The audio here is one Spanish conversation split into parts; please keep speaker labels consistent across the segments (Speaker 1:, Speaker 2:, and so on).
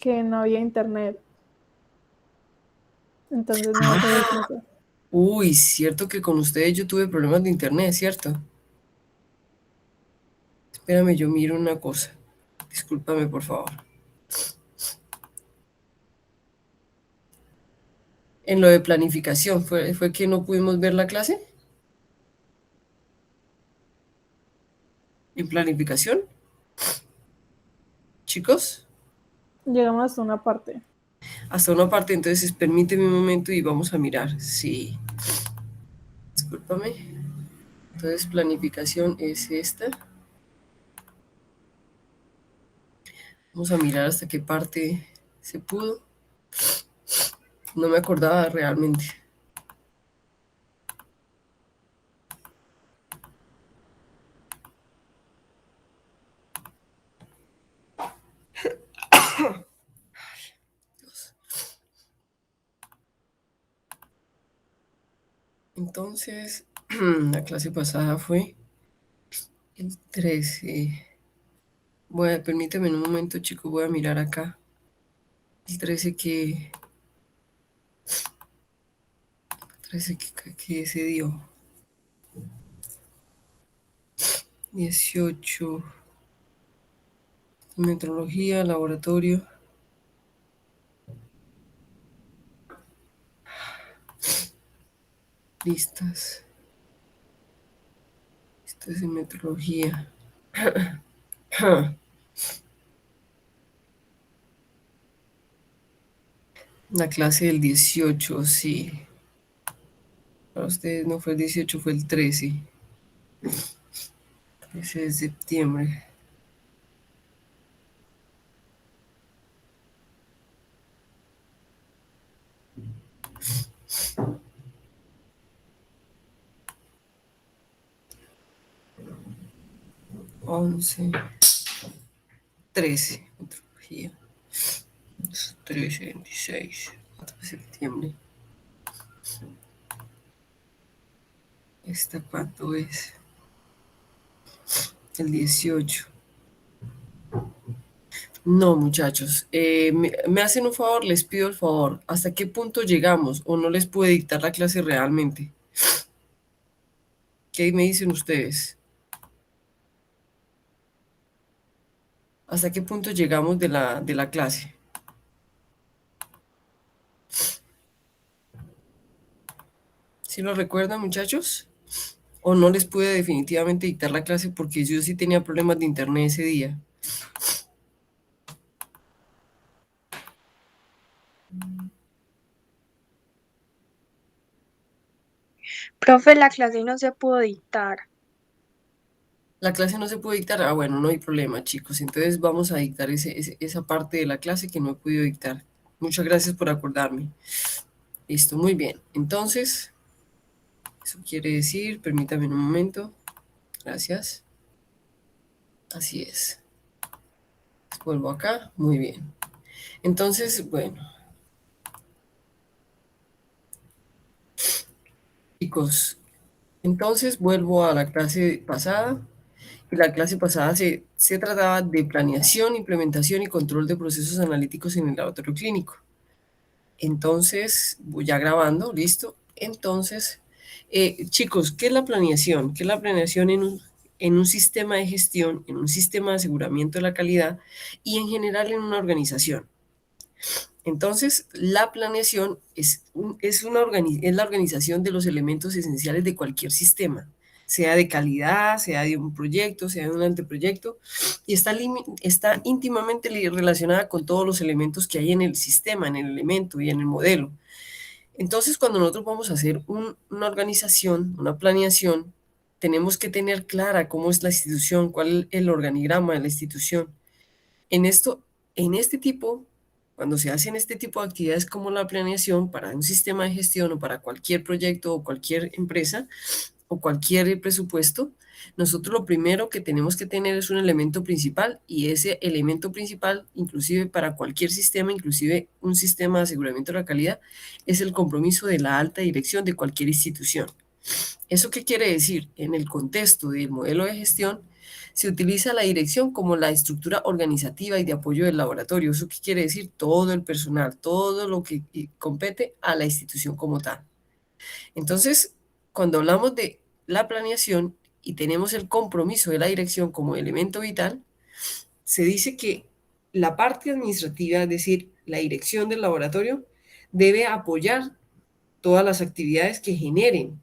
Speaker 1: que no había internet. Entonces no iba a tener
Speaker 2: Ah,
Speaker 1: clase.
Speaker 2: uy, cierto que con ustedes yo tuve problemas de internet, ¿cierto? Espérame, yo miro una cosa. Discúlpame, por favor. En lo de planificación, ¿fue que no pudimos ver la clase? ¿En planificación? Chicos,
Speaker 1: Llegamos hasta una parte.
Speaker 2: hasta una parte, entonces permíteme un momento y vamos a mirar. Sí, discúlpame. Entonces, planificación es esta. Vamos a mirar hasta qué parte se pudo. No me acordaba realmente. Entonces, la clase pasada fue el 13. Permíteme un momento, chicos, voy a mirar acá. El 13 que se dio. 18. Metrología, laboratorio. Listas. Esto es en metrología. La clase del 18, sí. Para ustedes no fue el 18, fue el 13. 13 de septiembre. 11. 13. Metrología. 13, 26. 4 de septiembre. ¿Esta cuánto es? El 18. No, muchachos. Me hacen un favor, les pido el favor. ¿Hasta qué punto llegamos o no les puede dictar la clase realmente? ¿Qué me dicen ustedes? ¿Hasta qué punto llegamos de la clase? ¿Sí lo recuerdan, muchachos? ¿O no les pude definitivamente dictar la clase porque yo sí tenía problemas de internet ese día?
Speaker 3: Profe, la clase no se pudo dictar.
Speaker 2: La clase no se puede dictar. Ah, bueno, no hay problema, chicos. Entonces vamos a dictar esa parte de la clase que no he podido dictar. Muchas gracias por acordarme. Listo, muy bien. Entonces, eso quiere decir, permítame un momento. Gracias. Así es. Vuelvo acá. Muy bien. Entonces, bueno, chicos, entonces vuelvo a la clase pasada. Y la clase pasada se trataba de planeación, implementación y control de procesos analíticos en el laboratorio clínico. Entonces, voy ya grabando, listo. Entonces, chicos, ¿qué es la planeación? ¿Qué es la planeación en un sistema de gestión, en un sistema de aseguramiento de la calidad y en general en una organización? Entonces, la planeación es la organización de los elementos esenciales de cualquier sistema, sea de calidad, sea de un proyecto, sea de un anteproyecto, y está íntimamente relacionada con todos los elementos que hay en el sistema, en el elemento y en el modelo. Entonces, cuando nosotros vamos a hacer una organización, una planeación, tenemos que tener clara cómo es la institución, cuál es el organigrama de la institución. En esto, en este tipo, cuando se hacen este tipo de actividades como la planeación para un sistema de gestión o para cualquier proyecto o cualquier empresa o cualquier presupuesto, nosotros lo primero que tenemos que tener es un elemento principal y ese elemento principal, inclusive para cualquier sistema, inclusive un sistema de aseguramiento de la calidad, es el compromiso de la alta dirección de cualquier institución. ¿Eso qué quiere decir? En el contexto del modelo de gestión, se utiliza la dirección como la estructura organizativa y de apoyo del laboratorio. ¿Eso qué quiere decir? Todo el personal, todo lo que compete a la institución como tal. Entonces, cuando hablamos de la planeación y tenemos el compromiso de la dirección como elemento vital, se dice que la parte administrativa, es decir, la dirección del laboratorio, debe apoyar todas las actividades que generen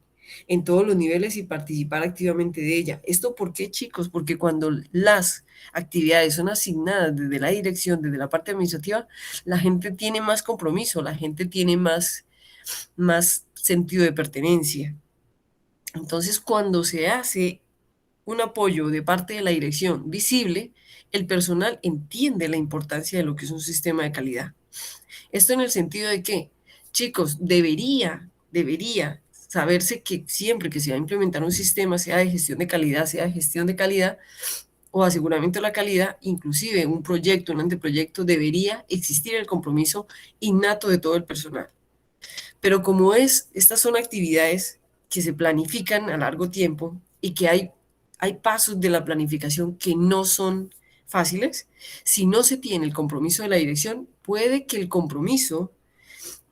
Speaker 2: en todos los niveles y participar activamente de ella. ¿Esto por qué, chicos? Porque cuando las actividades son asignadas desde la dirección, desde la parte administrativa, la gente tiene más compromiso, la gente tiene más sentido de pertenencia. Entonces, cuando se hace un apoyo de parte de la dirección visible, el personal entiende la importancia de lo que es un sistema de calidad. Esto en el sentido de que, chicos, debería saberse que siempre que se va a implementar un sistema, sea de gestión de calidad, sea de gestión de calidad o aseguramiento de la calidad, inclusive un proyecto, un anteproyecto, debería existir el compromiso innato de todo el personal. Pero como estas son actividades que se planifican a largo tiempo y que hay pasos de la planificación que no son fáciles, si no se tiene el compromiso de la dirección, puede que el compromiso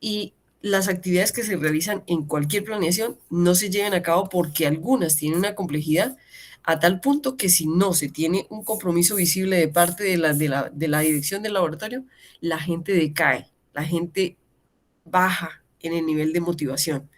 Speaker 2: y las actividades que se realizan en cualquier planeación no se lleven a cabo porque algunas tienen una complejidad a tal punto que si no se tiene un compromiso visible de parte de la dirección del laboratorio, la gente decae, la gente baja en el nivel de motivación.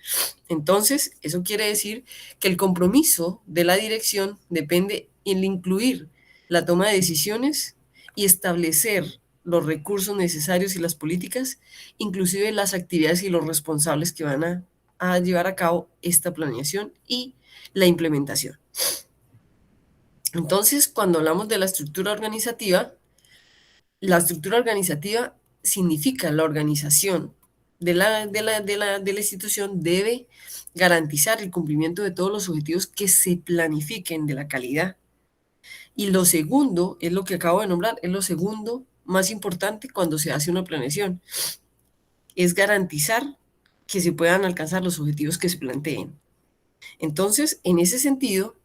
Speaker 2: Entonces, eso quiere decir que el compromiso de la dirección depende en incluir la toma de decisiones y establecer los recursos necesarios y las políticas, inclusive las actividades y los responsables que van a llevar a cabo esta planeación y la implementación. Entonces, cuando hablamos de la estructura organizativa significa la organización de la institución debe garantizar el cumplimiento de todos los objetivos que se planifiquen de la calidad. Y lo segundo, es lo que acabo de nombrar, es lo segundo más importante cuando se hace una planeación, es garantizar que se puedan alcanzar los objetivos que se planteen. Entonces, en ese sentido,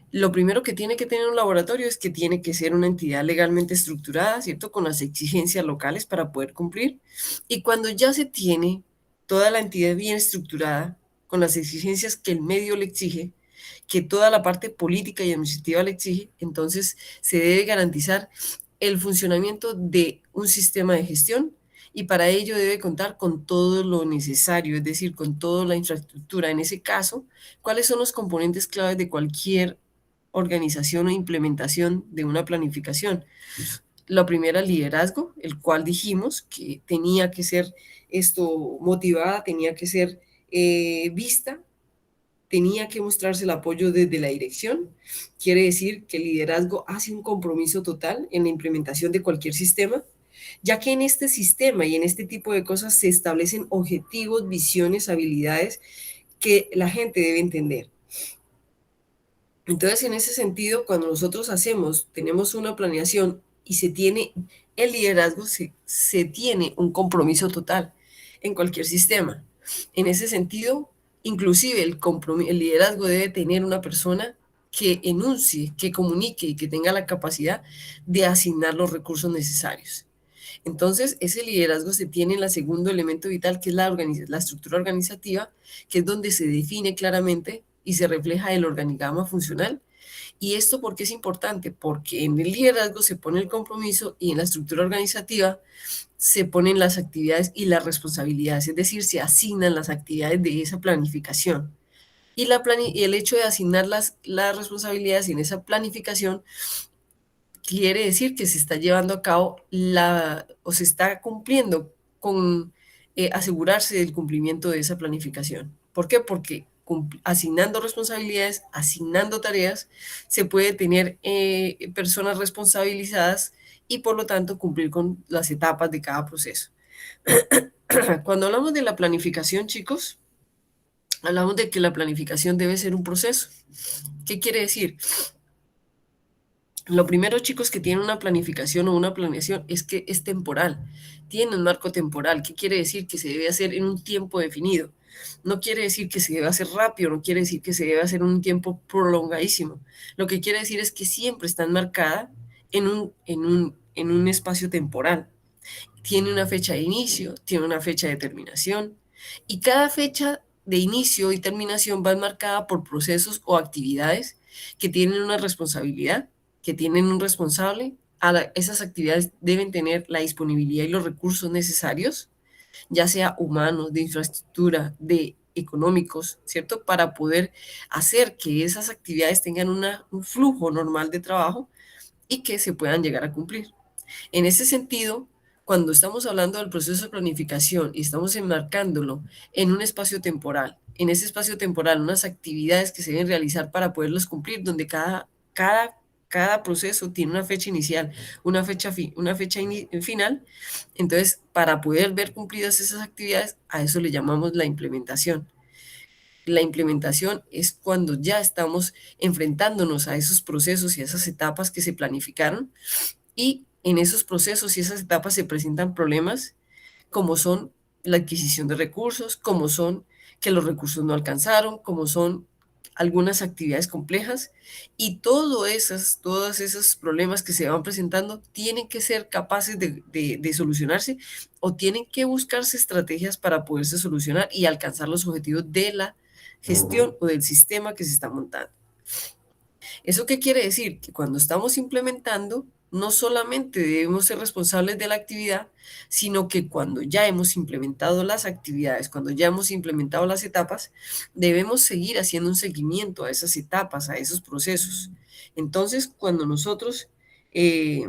Speaker 2: lo primero que tiene que tener un laboratorio es que tiene que ser una entidad legalmente estructurada, ¿cierto? Con las exigencias locales para poder cumplir. Y cuando ya se tiene toda la entidad bien estructurada, con las exigencias que el medio le exige, que toda la parte política y administrativa le exige, entonces se debe garantizar el funcionamiento de un sistema de gestión y para ello debe contar con todo lo necesario, es decir, con toda la infraestructura. En ese caso, ¿cuáles son los componentes claves de cualquier organización o implementación de una planificación? La primera, el liderazgo, el cual dijimos que tenía que ser motivada, tenía que ser vista, tenía que mostrarse el apoyo desde la dirección. Quiere decir que el liderazgo hace un compromiso total en la implementación de cualquier sistema, ya que en este sistema y en este tipo de cosas se establecen objetivos, visiones, habilidades que la gente debe entender. Entonces, en ese sentido, cuando nosotros tenemos una planeación y se tiene el liderazgo, se tiene un compromiso total en cualquier sistema. En ese sentido, inclusive el liderazgo debe tener una persona que enuncie, que comunique y que tenga la capacidad de asignar los recursos necesarios. Entonces, ese liderazgo se tiene en el segundo elemento vital, que es la estructura organizativa, que es donde se define claramente y se refleja el organigrama funcional. ¿Y esto por qué es importante? Porque en el liderazgo se pone el compromiso y en la estructura organizativa se ponen las actividades y las responsabilidades, es decir, se asignan las actividades de esa planificación. Y el hecho de asignar las responsabilidades en esa planificación quiere decir que se está llevando a cabo o se está cumpliendo con asegurarse del cumplimiento de esa planificación. ¿Por qué? Porque asignando responsabilidades, asignando tareas, se puede tener personas responsabilizadas y por lo tanto cumplir con las etapas de cada proceso. Cuando hablamos de la planificación, chicos, hablamos de que la planificación debe ser un proceso. ¿Qué quiere decir? Lo primero, chicos, que tiene una planificación o una planeación es que es temporal, tiene un marco temporal. ¿Qué quiere decir? Que se debe hacer en un tiempo definido. No quiere decir que se debe hacer rápido, no quiere decir que se debe hacer en un tiempo prolongadísimo. Lo que quiere decir es que siempre está enmarcada en un espacio temporal. Tiene una fecha de inicio, tiene una fecha de terminación, y cada fecha de inicio y terminación va enmarcada por procesos o actividades que tienen una responsabilidad, que tienen un responsable. Esas actividades deben tener la disponibilidad y los recursos necesarios, ya sea humanos, de infraestructura, de económicos, ¿cierto? Para poder hacer que esas actividades tengan un flujo normal de trabajo y que se puedan llegar a cumplir. En ese sentido, cuando estamos hablando del proceso de planificación y estamos enmarcándolo en un espacio temporal, en ese espacio temporal, unas actividades que se deben realizar para poderlos cumplir, donde cada proceso tiene una fecha inicial, una fecha final. Entonces, para poder ver cumplidas esas actividades, a eso le llamamos la implementación. La implementación es cuando ya estamos enfrentándonos a esos procesos y a esas etapas que se planificaron, y en esos procesos y esas etapas se presentan problemas como son la adquisición de recursos, como son que los recursos no alcanzaron, como son algunas actividades complejas, y todos esos problemas que se van presentando tienen que ser capaces de solucionarse, o tienen que buscarse estrategias para poderse solucionar y alcanzar los objetivos de la gestión o del sistema que se está montando. ¿Eso qué quiere decir? Que cuando estamos implementando, no solamente debemos ser responsables de la actividad, sino que cuando ya hemos implementado las actividades, cuando ya hemos implementado las etapas, debemos seguir haciendo un seguimiento a esas etapas, a esos procesos. Entonces, eh,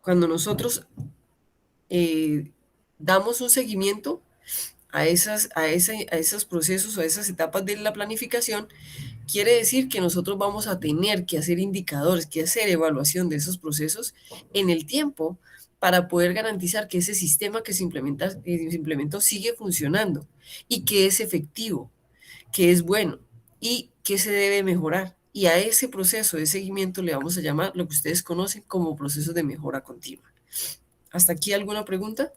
Speaker 2: cuando nosotros damos un seguimiento a esos procesos, a esas etapas de la planificación, quiere decir que nosotros vamos a tener que hacer indicadores, que hacer evaluación de esos procesos en el tiempo, para poder garantizar que ese sistema que se implementó sigue funcionando y que es efectivo, que es bueno y que se debe mejorar. Y a ese proceso de seguimiento le vamos a llamar lo que ustedes conocen como proceso de mejora continua. ¿Hasta aquí alguna pregunta?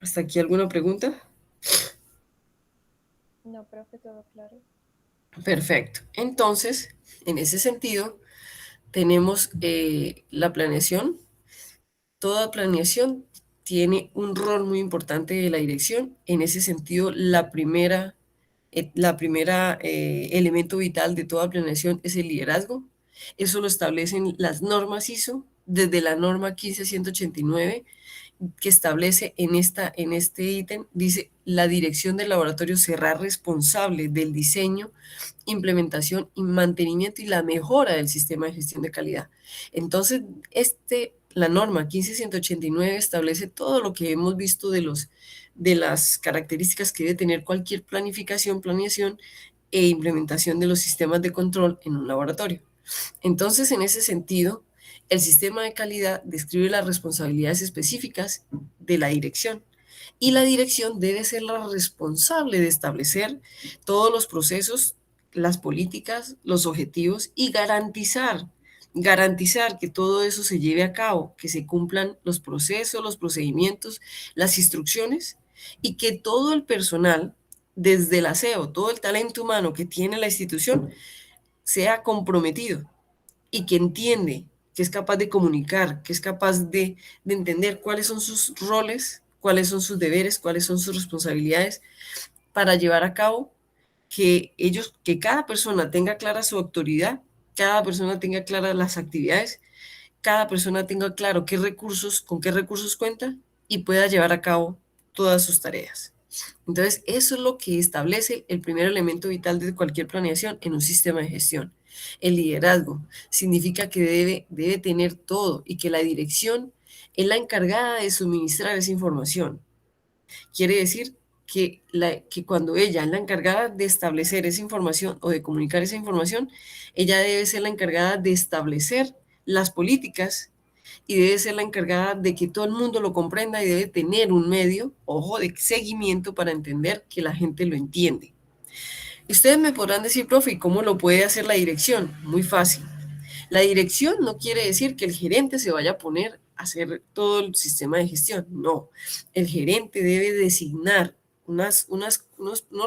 Speaker 2: ¿Hasta aquí alguna pregunta?
Speaker 4: No, profe, todo claro.
Speaker 2: Perfecto. Entonces, en ese sentido, tenemos la planeación. Toda planeación tiene un rol muy importante de la dirección. En ese sentido, la primera elemento vital de toda planeación es el liderazgo. Eso lo establecen las normas ISO, desde la norma 15189, que establece en este ítem, dice: la dirección del laboratorio será responsable del diseño, implementación y mantenimiento y la mejora del sistema de gestión de calidad. Entonces, la norma 15189 establece todo lo que hemos visto de las características que debe tener cualquier planificación, planeación e implementación de los sistemas de control en un laboratorio. Entonces, en ese sentido, el sistema de calidad describe las responsabilidades específicas de la dirección, y la dirección debe ser la responsable de establecer todos los procesos, las políticas, los objetivos, y garantizar que todo eso se lleve a cabo, que se cumplan los procesos, los procedimientos, las instrucciones, y que todo el personal, desde el aseo, todo el talento humano que tiene la institución, sea comprometido y que entiende, que es capaz de comunicar, que es capaz de entender cuáles son sus roles, cuáles son sus deberes, cuáles son sus responsabilidades, para llevar a cabo que cada persona tenga clara su autoridad, cada persona tenga claras las actividades, cada persona tenga claro con qué recursos cuenta, y pueda llevar a cabo todas sus tareas. Entonces, eso es lo que establece el primer elemento vital de cualquier planeación en un sistema de gestión. El liderazgo significa que debe tener todo, y que la dirección es la encargada de suministrar esa información. Quiere decir que cuando ella es la encargada de establecer esa información o de comunicar esa información, ella debe ser la encargada de establecer las políticas, y debe ser la encargada de que todo el mundo lo comprenda, y debe tener un medio, ojo, de seguimiento para entender que la gente lo entiende. Ustedes me podrán decir: profe, ¿y cómo lo puede hacer la dirección? Muy fácil. La dirección no quiere decir que el gerente se vaya a poner hacer todo el sistema de gestión. No, el gerente debe designar unos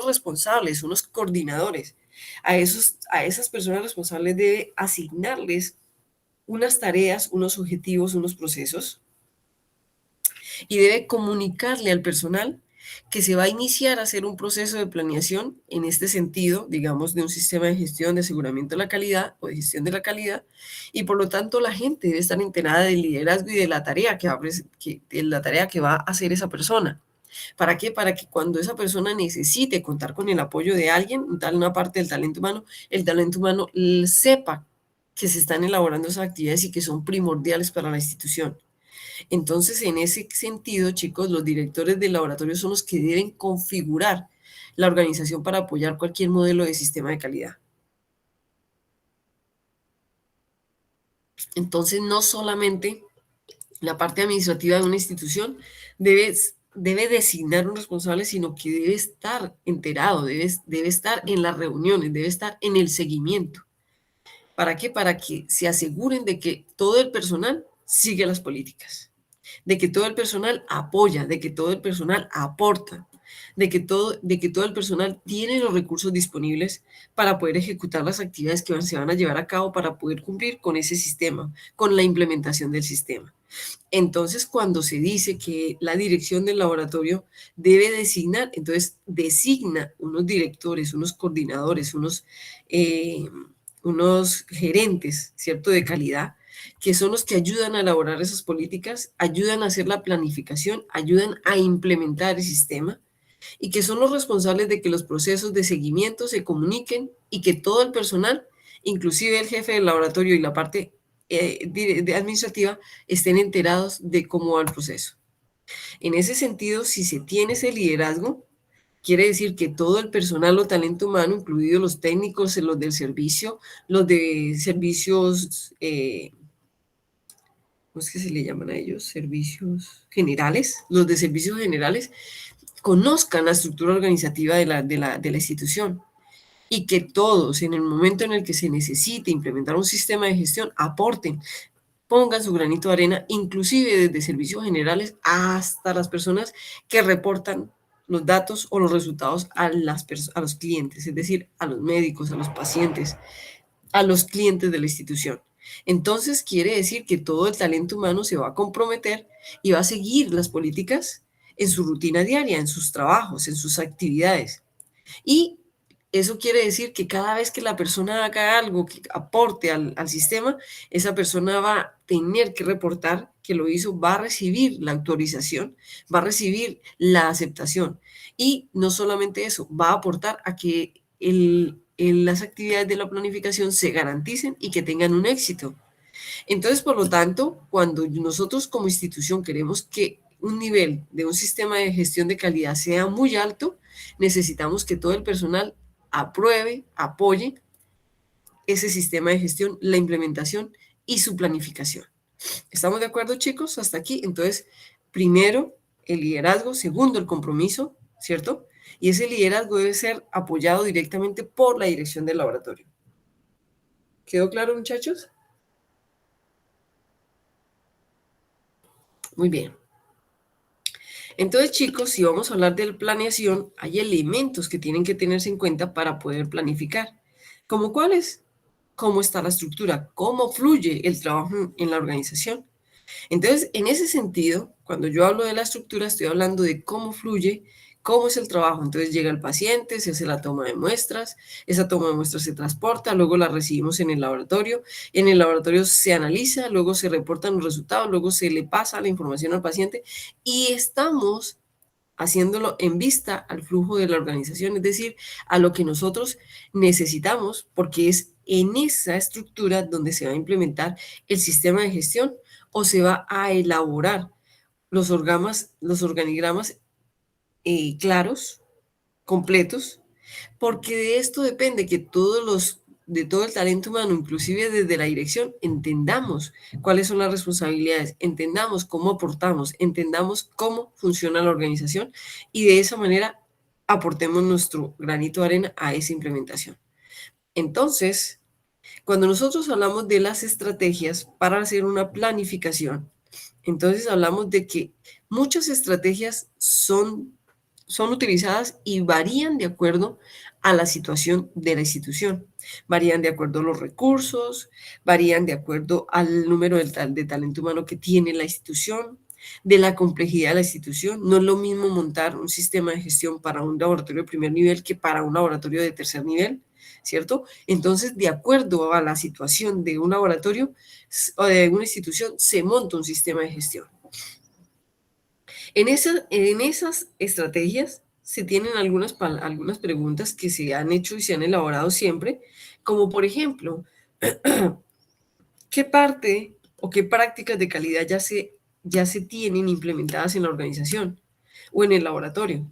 Speaker 2: responsables, unos coordinadores. A esas personas responsables debe asignarles unas tareas, unos objetivos, unos procesos, y debe comunicarle al personal que se va a iniciar a hacer un proceso de planeación en este sentido, digamos, de un sistema de gestión de aseguramiento de la calidad o de gestión de la calidad, y por lo tanto la gente debe estar enterada del liderazgo y de la tarea que va a hacer esa persona. ¿Para qué? Para que cuando esa persona necesite contar con el apoyo de alguien, una parte del talento humano, el talento humano sepa que se están elaborando esas actividades y que son primordiales para la institución. Entonces, en ese sentido, chicos, los directores del laboratorio son los que deben configurar la organización para apoyar cualquier modelo de sistema de calidad. Entonces, no solamente la parte administrativa de una institución debe designar un responsable, sino que debe estar enterado, debe estar en las reuniones, debe estar en el seguimiento. ¿Para qué? Para que se aseguren de que todo el personal sigue las políticas, de que todo el personal apoya, de que todo el personal aporta, de que todo el personal tiene los recursos disponibles para poder ejecutar las actividades que se van a llevar a cabo para poder cumplir con ese sistema, con la implementación del sistema. Entonces, cuando se dice que la dirección del laboratorio debe designar, entonces designa unos directores, unos coordinadores, unos gerentes, ¿cierto?, de calidad, que son los que ayudan a elaborar esas políticas, ayudan a hacer la planificación, ayudan a implementar el sistema, y que son los responsables de que los procesos de seguimiento se comuniquen y que todo el personal, inclusive el jefe del laboratorio y la parte administrativa, estén enterados de cómo va el proceso. En ese sentido, si se tiene ese liderazgo, quiere decir que todo el personal o talento humano, incluidos los técnicos, los del servicio, los de servicios, ¿cómo es que se le llaman a ellos? Servicios generales, los de servicios generales, conozcan la estructura organizativa de la institución, y que todos, en el momento en el que se necesite implementar un sistema de gestión, aporten, pongan su granito de arena, inclusive desde servicios generales hasta las personas que reportan los datos o los resultados a los clientes, es decir, a los médicos, a los pacientes, a los clientes de la institución. Entonces, quiere decir que todo el talento humano se va a comprometer y va a seguir las políticas en su rutina diaria, en sus trabajos, en sus actividades. Y eso quiere decir que cada vez que la persona haga algo que aporte al sistema, esa persona va a tener que reportar que lo hizo, va a recibir la autorización, va a recibir la aceptación. Y no solamente eso, va a aportar a que las actividades de la planificación se garanticen y que tengan un éxito. Entonces, por lo tanto, cuando nosotros como institución queremos que un nivel de un sistema de gestión de calidad sea muy alto, necesitamos que todo el personal apruebe, apoye ese sistema de gestión, la implementación y su planificación. ¿Estamos de acuerdo, chicos? Hasta aquí. Entonces, primero, el liderazgo. Segundo, el compromiso, ¿cierto? Y ese liderazgo debe ser apoyado directamente por la dirección del laboratorio. ¿Quedó claro, muchachos? Muy bien. Entonces, chicos, si vamos a hablar de planeación, hay elementos que tienen que tenerse en cuenta para poder planificar. ¿Cómo cuáles? ¿Cómo está la estructura? ¿Cómo fluye el trabajo en la organización? Entonces, en ese sentido, cuando yo hablo de la estructura, estoy hablando de cómo fluye, cómo es el trabajo. Entonces llega el paciente, se hace la toma de muestras, esa toma de muestras se transporta, luego la recibimos en el laboratorio se analiza, luego se reportan los resultados, luego se le pasa la información al paciente y estamos haciéndolo en vista al flujo de la organización, es decir, a lo que nosotros necesitamos, porque es en esa estructura donde se va a implementar el sistema de gestión o se va a elaborar los organigramas claros, completos, porque de esto depende que de todo el talento humano, inclusive desde la dirección, entendamos cuáles son las responsabilidades, entendamos cómo aportamos, entendamos cómo funciona la organización y de esa manera aportemos nuestro granito de arena a esa implementación. Entonces, cuando nosotros hablamos de las estrategias para hacer una planificación, Entonces hablamos de que muchas estrategias son utilizadas y varían de acuerdo a la situación de la institución. Varían de acuerdo a los recursos, varían de acuerdo al número de talento humano que tiene la institución, de la complejidad de la institución. No es lo mismo montar un sistema de gestión para un laboratorio de primer nivel que para un laboratorio de tercer nivel, ¿cierto? Entonces, de acuerdo a la situación de un laboratorio o de una institución, se monta un sistema de gestión. En esas estrategias se tienen algunas preguntas que se han hecho y se han elaborado siempre, como por ejemplo, ¿qué parte o qué prácticas de calidad ya se tienen implementadas en la organización o en el laboratorio?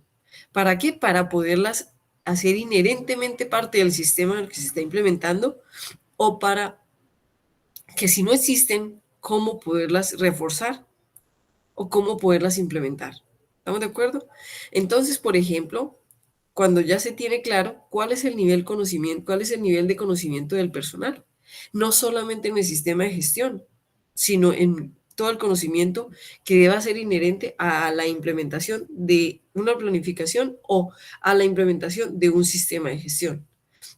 Speaker 2: ¿Para qué? Para poderlas hacer inherentemente parte del sistema en el que se está implementando, o para que si no existen, cómo poderlas reforzar o cómo poderlas implementar. ¿Estamos de acuerdo? Entonces, por ejemplo, cuando ya se tiene claro cuál es el nivel de conocimiento del personal, no solamente en el sistema de gestión, sino en todo el conocimiento que deba ser inherente a la implementación de una planificación o a la implementación de un sistema de gestión,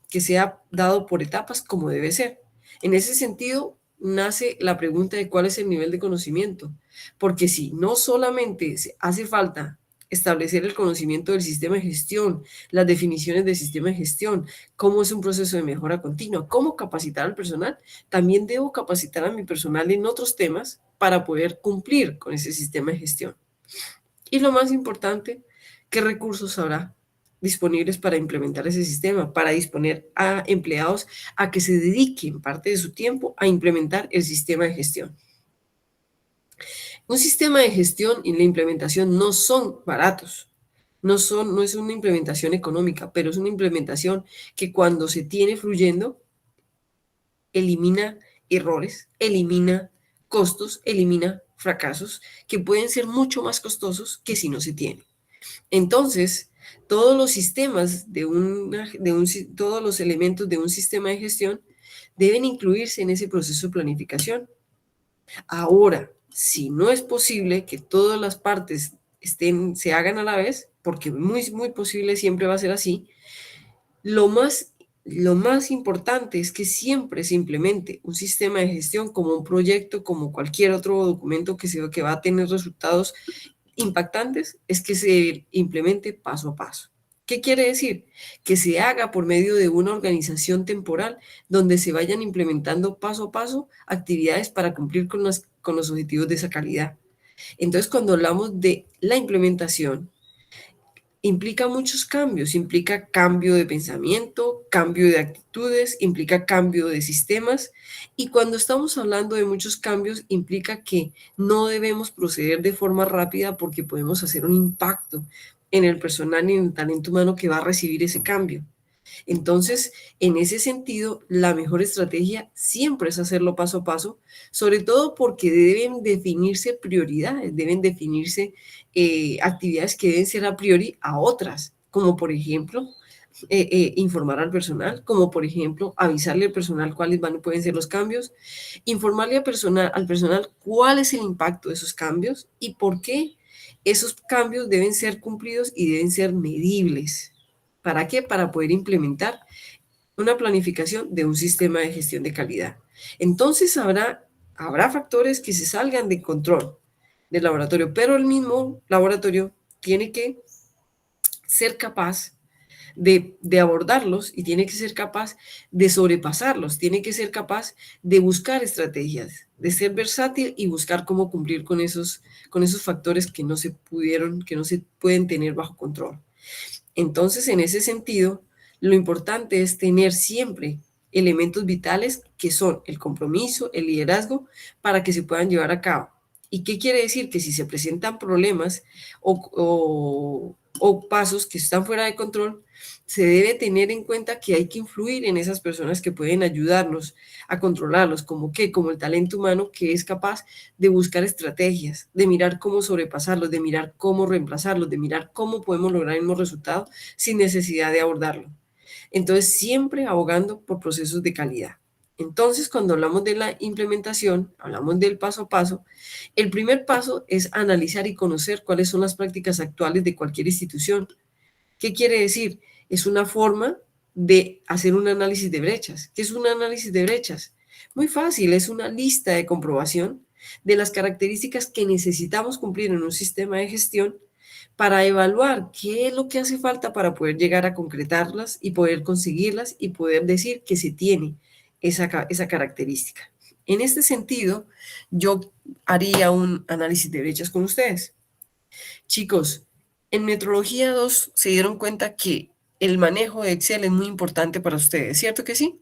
Speaker 2: que sea dado por etapas como debe ser. En ese sentido, nace la pregunta de cuál es el nivel de conocimiento, porque si no solamente hace falta establecer el conocimiento del sistema de gestión, las definiciones del sistema de gestión, cómo es un proceso de mejora continua, cómo capacitar al personal, también debo capacitar a mi personal en otros temas para poder cumplir con ese sistema de gestión. Y lo más importante, ¿qué recursos habrá disponibles para implementar ese sistema, para disponer a empleados a que se dediquen parte de su tiempo a implementar el sistema de gestión? Un sistema de gestión y la implementación no son baratos, no es una implementación económica, pero es una implementación que cuando se tiene fluyendo, elimina errores, elimina costos, elimina fracasos que pueden ser mucho más costosos que si no se tiene. Entonces, todos los sistemas todos los elementos de un sistema de gestión deben incluirse en ese proceso de planificación. Ahora, si no es posible que todas las partes se hagan a la vez, porque muy posible siempre va a ser así, lo más importante es que siempre se implemente un sistema de gestión como un proyecto, como cualquier otro documento que va a tener resultados impactantes, es que se implemente paso a paso. ¿Qué quiere decir? Que se haga por medio de una organización temporal donde se vayan implementando paso a paso actividades para cumplir con los objetivos de esa calidad. Entonces, cuando hablamos de la implementación, implica muchos cambios, implica cambio de pensamiento, cambio de actitudes, implica cambio de sistemas, y cuando estamos hablando de muchos cambios implica que no debemos proceder de forma rápida porque podemos hacer un impacto en el personal y en el talento humano que va a recibir ese cambio. Entonces, en ese sentido, la mejor estrategia siempre es hacerlo paso a paso, sobre todo porque deben definirse prioridades, deben definirse actividades que deben ser a priori a otras, como por ejemplo, informar al personal, como por ejemplo, avisarle al personal cuáles pueden ser los cambios, informarle al personal cuál es el impacto de esos cambios y por qué esos cambios deben ser cumplidos y deben ser medibles. ¿Para qué? Para poder implementar una planificación de un sistema de gestión de calidad. Entonces habrá factores que se salgan de control del laboratorio, pero el mismo laboratorio tiene que ser capaz de abordarlos y tiene que ser capaz de sobrepasarlos, tiene que ser capaz de buscar estrategias, de ser versátil y buscar cómo cumplir con esos factores que no se pueden tener bajo control. Entonces, en ese sentido, lo importante es tener siempre elementos vitales que son el compromiso, el liderazgo, para que se puedan llevar a cabo. ¿Y qué quiere decir? Que si se presentan problemas o pasos que están fuera de control, se debe tener en cuenta que hay que influir en esas personas que pueden ayudarnos a controlarlos, como el talento humano que es capaz de buscar estrategias, de mirar cómo sobrepasarlos, de mirar cómo reemplazarlos, de mirar cómo podemos lograr el mismo resultado sin necesidad de abordarlo. Entonces, siempre abogando por procesos de calidad. Entonces, cuando hablamos de la implementación, hablamos del paso a paso. El primer paso es analizar y conocer cuáles son las prácticas actuales de cualquier institución. ¿Qué quiere decir? Es una forma de hacer un análisis de brechas. ¿Qué es un análisis de brechas? Muy fácil, es una lista de comprobación de las características que necesitamos cumplir en un sistema de gestión para evaluar qué es lo que hace falta para poder llegar a concretarlas y poder conseguirlas y poder decir que se tiene esa característica. En este sentido, yo haría un análisis de brechas con ustedes. Chicos, en Metrología 2 se dieron cuenta que el manejo de Excel es muy importante para ustedes, ¿cierto que sí?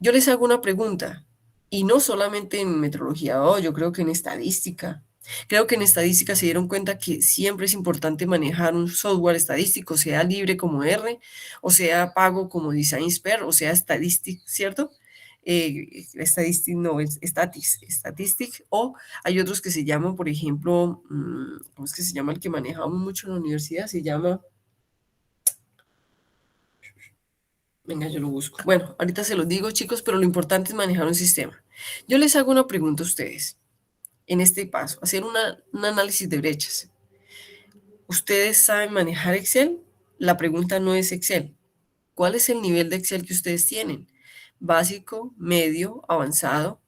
Speaker 2: Yo les hago una pregunta, y no solamente en Metrología 2, yo creo que en estadística. Creo que en estadística se dieron cuenta que siempre es importante manejar un software estadístico, sea libre como R, o sea pago como DesignSphere, o sea Statistic, ¿cierto? Statistic no, es Statistic, o hay otros que se llaman, por ejemplo, ¿cómo es que se llama el que manejamos mucho en la universidad? Se llama, venga, yo lo busco. Bueno, ahorita se los digo, chicos, pero lo importante es manejar un sistema. Yo les hago una pregunta a ustedes en este paso, hacer un análisis de brechas. ¿Ustedes saben manejar Excel? La pregunta no es Excel. ¿Cuál es el nivel de Excel que ustedes tienen? ¿Básico, medio, avanzado?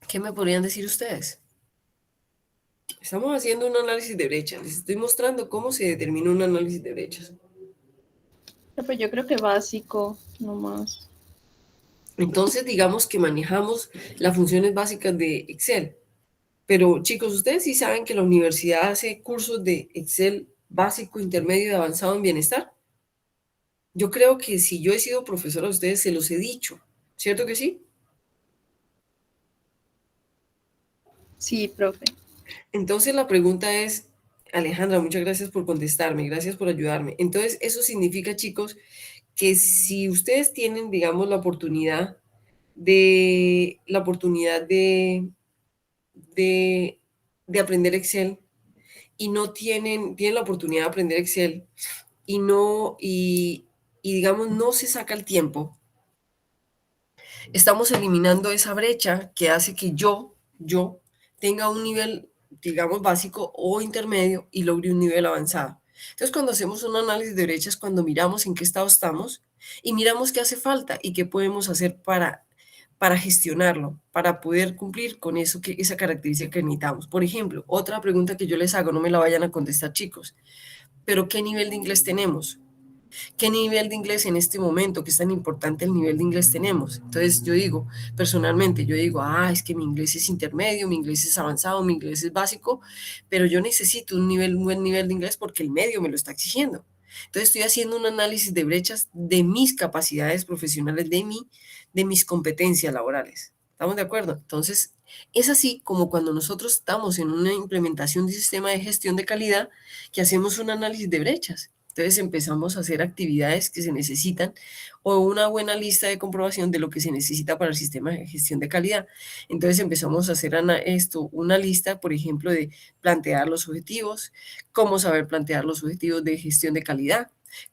Speaker 2: ¿Qué me podrían decir ustedes? Estamos haciendo un análisis de brechas. Les estoy mostrando cómo se determina un análisis de brechas.
Speaker 4: Pues yo creo que básico, nomás.
Speaker 2: Entonces, digamos que manejamos las funciones básicas de Excel. Pero, chicos, ustedes sí saben que la universidad hace cursos de Excel básico, intermedio y avanzado en bienestar. Yo creo que si yo he sido profesora, a ustedes se los he dicho. ¿Cierto que sí?
Speaker 4: Sí, profe.
Speaker 2: Entonces la pregunta es, Alejandra, muchas gracias por contestarme, gracias por ayudarme. Entonces, eso significa, chicos, que si ustedes tienen, digamos, la oportunidad de aprender Excel y no tienen la oportunidad de aprender Excel y no, y digamos, no se saca el tiempo, estamos eliminando esa brecha que hace que yo tenga un nivel, digamos, básico o intermedio y logre un nivel avanzado. Entonces, cuando hacemos un análisis de brechas, cuando miramos en qué estado estamos y miramos qué hace falta y qué podemos hacer para gestionarlo, para poder cumplir con eso esa característica que necesitamos. Por ejemplo, otra pregunta que yo les hago, no me la vayan a contestar, chicos, pero ¿qué nivel de inglés tenemos? ¿Qué nivel de inglés en este momento? ¿Qué es tan importante el nivel de inglés tenemos? Entonces yo digo, personalmente, es que mi inglés es intermedio, mi inglés es avanzado, mi inglés es básico, pero yo necesito un buen nivel de inglés porque el medio me lo está exigiendo. Entonces estoy haciendo un análisis de brechas de mis capacidades profesionales, de mis competencias laborales. ¿Estamos de acuerdo? Entonces, es así como cuando nosotros estamos en una implementación de sistema de gestión de calidad que hacemos un análisis de brechas. Entonces empezamos a hacer actividades que se necesitan o una buena lista de comprobación de lo que se necesita para el sistema de gestión de calidad. Entonces empezamos a hacer una lista, por ejemplo, de plantear los objetivos, cómo saber plantear los objetivos de gestión de calidad,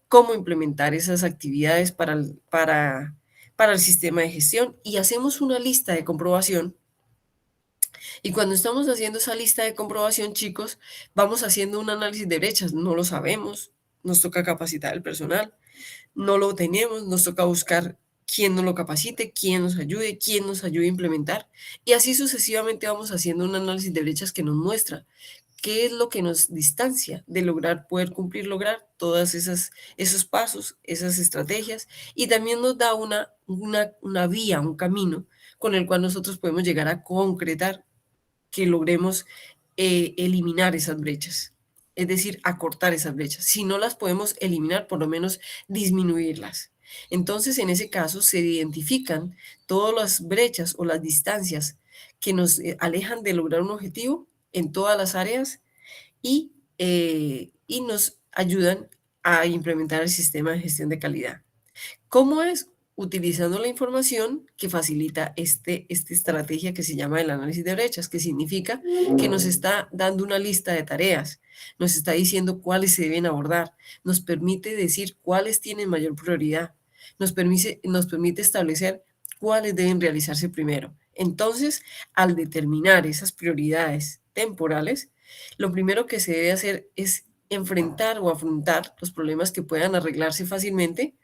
Speaker 2: cómo implementar esas actividades para el sistema de gestión y hacemos una lista de comprobación. Y cuando estamos haciendo esa lista de comprobación, chicos, vamos haciendo un análisis de brechas. No lo sabemos, nos toca capacitar el personal, no lo tenemos, nos toca buscar quién nos lo capacite, quién nos ayude a implementar. Y así sucesivamente vamos haciendo un análisis de brechas que nos muestra qué es lo que nos distancia de lograr todas esos pasos, esas estrategias, y también nos da una vía, un camino con el cual nosotros podemos llegar a concretar que logremos eliminar esas brechas, es decir, acortar esas brechas. Si no las podemos eliminar, por lo menos disminuirlas. Entonces, en ese caso, se identifican todas las brechas o las distancias que nos alejan de lograr un objetivo en todas las áreas y nos ayudan a implementar el sistema de gestión de calidad. ¿Cómo es? Utilizando la información que facilita esta estrategia que se llama el análisis de brechas, que significa que nos está dando una lista de tareas, nos está diciendo cuáles se deben abordar, nos permite decir cuáles tienen mayor prioridad, nos permite establecer cuáles deben realizarse primero. Entonces, al determinar esas prioridades temporales, lo primero que se debe hacer es enfrentar o afrontar los problemas que puedan arreglarse fácilmente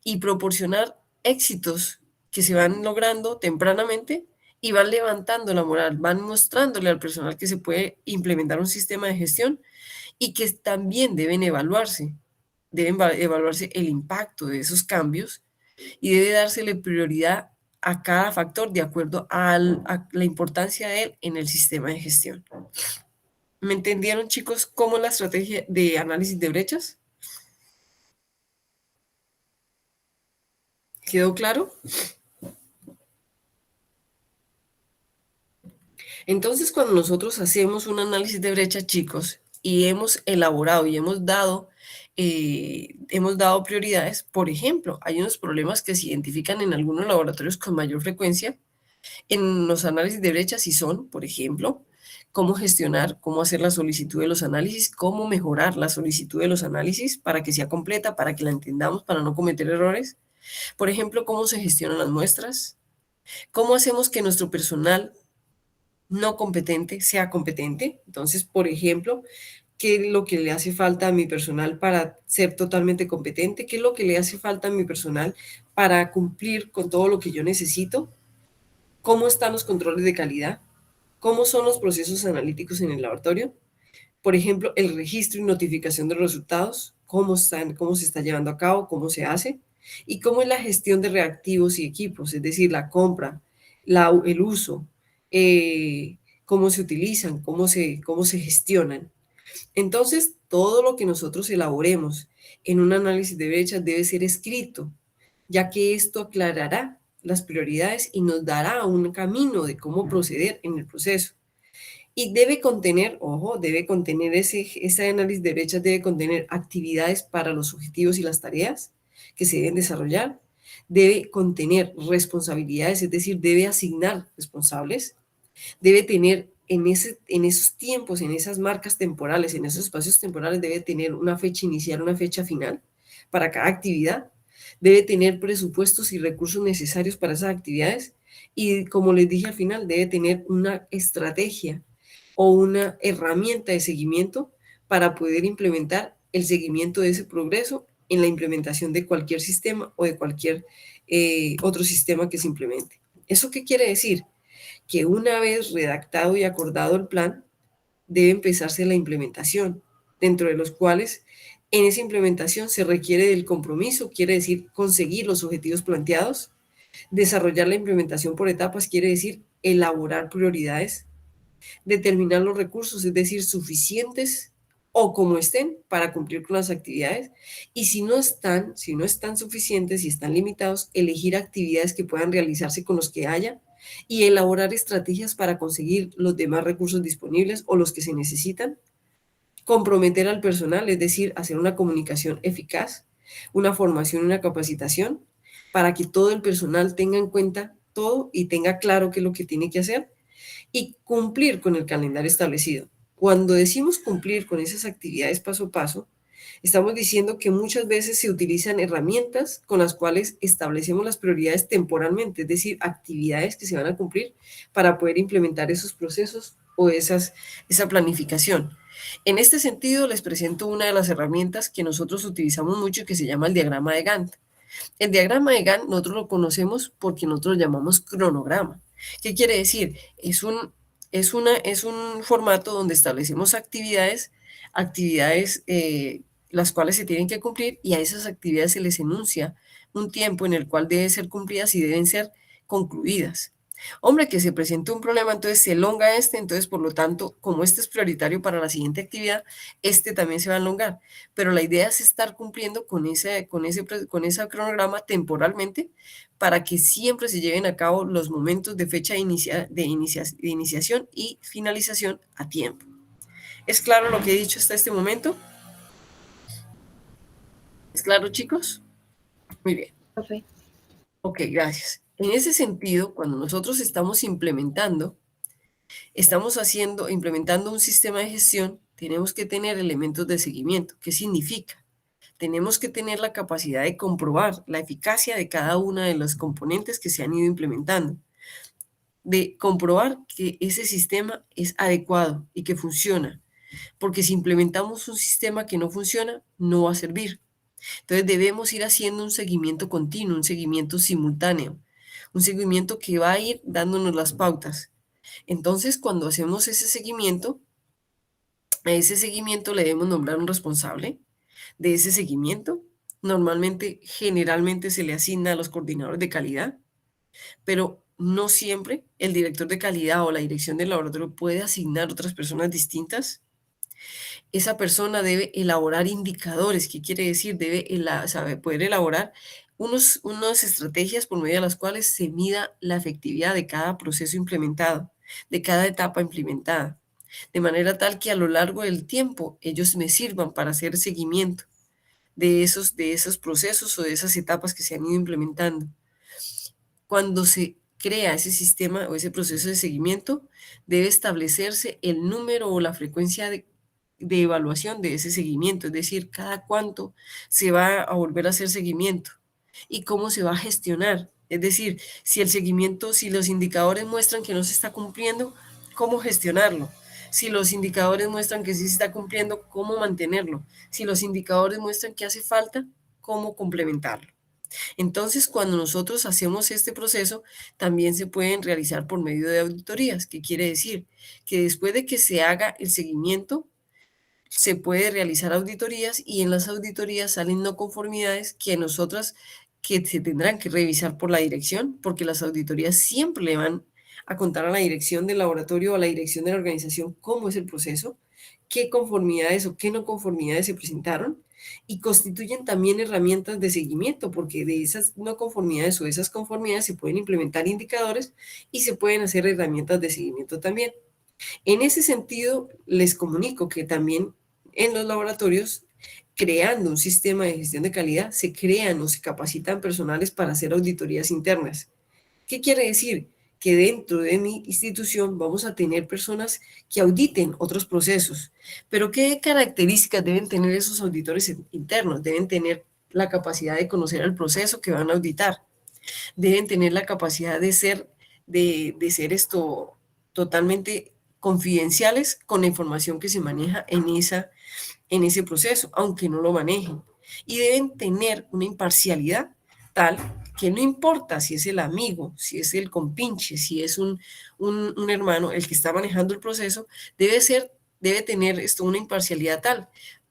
Speaker 2: y proporcionar éxitos que se van logrando tempranamente y van levantando la moral, van mostrándole al personal que se puede implementar un sistema de gestión y que también deben evaluarse. Deben evaluarse el impacto de esos cambios y debe dársele prioridad a cada factor de acuerdo a la importancia de él en el sistema de gestión. ¿Me entendieron, chicos, cómo la estrategia de análisis de brechas? ¿Quedó claro? Entonces, cuando nosotros hacemos un análisis de brecha, chicos, y hemos elaborado y hemos dado prioridades, por ejemplo, hay unos problemas que se identifican en algunos laboratorios con mayor frecuencia en los análisis de brechas y son, por ejemplo, cómo gestionar, cómo hacer la solicitud de los análisis, cómo mejorar la solicitud de los análisis para que sea completa, para que la entendamos, para no cometer errores. Por ejemplo, cómo se gestionan las muestras, cómo hacemos que nuestro personal no competente sea competente. Entonces, por ejemplo, ¿qué es lo que le hace falta a mi personal para ser totalmente competente? ¿Qué es lo que le hace falta a mi personal para cumplir con todo lo que yo necesito? ¿Cómo están los controles de calidad? ¿Cómo son los procesos analíticos en el laboratorio? Por ejemplo, el registro y notificación de los resultados, cómo se está llevando a cabo, cómo se hace, y cómo es la gestión de reactivos y equipos, es decir, la compra, el uso, cómo se utilizan, cómo se gestionan. Entonces, todo lo que nosotros elaboremos en un análisis de brechas debe ser escrito, ya que esto aclarará las prioridades y nos dará un camino de cómo proceder en el proceso. Y debe contener, ojo, ese análisis de brechas debe contener actividades para los objetivos y las tareas que se deben desarrollar, debe contener responsabilidades, es decir, debe asignar responsables, debe tener en esos tiempos, en esas marcas temporales, en esos espacios temporales, debe tener una fecha inicial, una fecha final para cada actividad, debe tener presupuestos y recursos necesarios para esas actividades y, como les dije al final, debe tener una estrategia o una herramienta de seguimiento para poder implementar el seguimiento de ese progreso en la implementación de cualquier sistema o de cualquier otro sistema que se implemente. ¿Eso qué quiere decir? Que una vez redactado y acordado el plan, debe empezarse la implementación, dentro de los cuales en esa implementación se requiere del compromiso, quiere decir conseguir los objetivos planteados, desarrollar la implementación por etapas, quiere decir elaborar prioridades, determinar los recursos, es decir, suficientes o como estén para cumplir con las actividades, y si no están suficientes y están limitados, elegir actividades que puedan realizarse con los que haya y elaborar estrategias para conseguir los demás recursos disponibles o los que se necesitan, comprometer al personal, es decir, hacer una comunicación eficaz, una formación y una capacitación para que todo el personal tenga en cuenta todo y tenga claro qué es lo que tiene que hacer, y cumplir con el calendario establecido. Cuando decimos cumplir con esas actividades paso a paso, estamos diciendo que muchas veces se utilizan herramientas con las cuales establecemos las prioridades temporalmente, es decir, actividades que se van a cumplir para poder implementar esos procesos o esa planificación. En este sentido, les presento una de las herramientas que nosotros utilizamos mucho, que se llama el diagrama de Gantt. El diagrama de Gantt nosotros lo conocemos porque nosotros lo llamamos cronograma. ¿Qué quiere decir? Es un formato donde establecemos actividades las cuales se tienen que cumplir, y a esas actividades se les enuncia un tiempo en el cual deben ser cumplidas y deben ser concluidas. Hombre, que se presenta un problema, entonces se elonga entonces por lo tanto, como este es prioritario para la siguiente actividad, también se va a elongar. Pero la idea es estar cumpliendo con ese cronograma temporalmente para que siempre se lleven a cabo los momentos de fecha de iniciación y finalización a tiempo. ¿Es claro lo que he dicho hasta este momento? ¿Es claro, chicos? Muy bien.
Speaker 4: Profe.
Speaker 2: Ok, gracias. En ese sentido, cuando nosotros estamos implementando un sistema de gestión, tenemos que tener elementos de seguimiento. ¿Qué significa? tenemos que tener la capacidad de comprobar la eficacia de cada una de los componentes que se han ido implementando, de comprobar que ese sistema es adecuado y que funciona, porque si implementamos un sistema que no funciona, no va a servir. Entonces debemos ir haciendo un seguimiento continuo, un seguimiento simultáneo, un seguimiento que va a ir dándonos las pautas. Entonces, cuando hacemos ese seguimiento, a ese seguimiento le debemos nombrar un responsable de ese seguimiento. Normalmente, generalmente se le asigna a los coordinadores de calidad, pero no siempre el director de calidad o la dirección del laboratorio puede asignar otras personas distintas. Esa persona debe elaborar indicadores. ¿Qué quiere decir? Debe poder elaborar unas estrategias por medio de las cuales se mida la efectividad de cada proceso implementado, de cada etapa implementada, de manera tal que a lo largo del tiempo ellos me sirvan para hacer seguimiento de esos procesos o de esas etapas que se han ido implementando. Cuando se crea ese sistema o ese proceso de seguimiento, debe establecerse el número o la frecuencia de evaluación de ese seguimiento, es decir, cada cuánto se va a volver a hacer seguimiento y cómo se va a gestionar. Es decir, si los indicadores muestran que no se está cumpliendo, ¿cómo gestionarlo? Si los indicadores muestran que sí se está cumpliendo, ¿cómo mantenerlo? Si los indicadores muestran que hace falta, ¿cómo complementarlo? Entonces, cuando nosotros hacemos este proceso, también se pueden realizar por medio de auditorías. ¿Qué quiere decir? Que después de que se haga el seguimiento, se puede realizar auditorías y en las auditorías salen no conformidades que se tendrán que revisar por la dirección, porque las auditorías siempre le van a contar a la dirección del laboratorio o a la dirección de la organización cómo es el proceso, qué conformidades o qué no conformidades se presentaron, y constituyen también herramientas de seguimiento, porque de esas no conformidades o esas conformidades se pueden implementar indicadores y se pueden hacer herramientas de seguimiento también. En ese sentido, les comunico que también en los laboratorios, creando un sistema de gestión de calidad, se crean o se capacitan personales para hacer auditorías internas. ¿Qué quiere decir? Que dentro de mi institución vamos a tener personas que auditen otros procesos. Pero ¿qué características deben tener esos auditores internos? Deben tener la capacidad de conocer el proceso que van a auditar. Deben tener la capacidad de ser totalmente confidenciales con la información que se maneja en ese proceso, aunque no lo manejen. Y deben tener una imparcialidad tal que no importa si es el amigo, si es el compinche, si es un hermano el que está manejando el proceso, debe tener una imparcialidad tal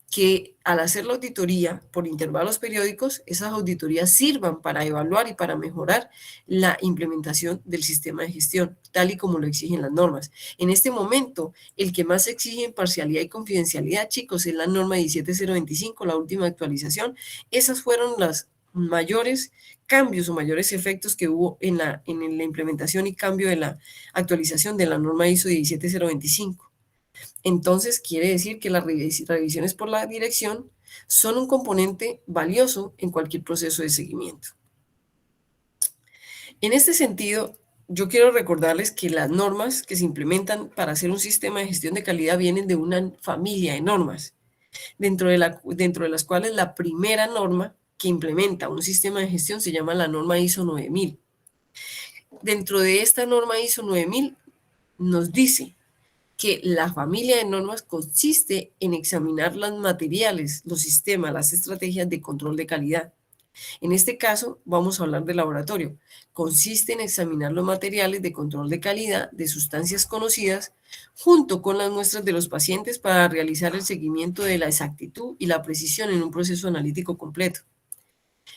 Speaker 2: que al hacer la auditoría por intervalos periódicos, esas auditorías sirvan para evaluar y para mejorar la implementación del sistema de gestión, tal y como lo exigen las normas. En este momento, el que más exige imparcialidad y confidencialidad, chicos, es la norma 17025, la última actualización. Esas fueron las mayores cambios o mayores efectos que hubo en la implementación y cambio de la actualización de la norma ISO 17025. Entonces, quiere decir que las revisiones por la dirección son un componente valioso en cualquier proceso de seguimiento. En este sentido, yo quiero recordarles que las normas que se implementan para hacer un sistema de gestión de calidad vienen de una familia de normas, dentro de las cuales la primera norma que implementa un sistema de gestión se llama la norma ISO 9000. Dentro de esta norma ISO 9000 nos dice que la familia de normas consiste en examinar los materiales, los sistemas, las estrategias de control de calidad. En este caso, vamos a hablar de laboratorio. Consiste en examinar los materiales de control de calidad de sustancias conocidas junto con las muestras de los pacientes para realizar el seguimiento de la exactitud y la precisión en un proceso analítico completo.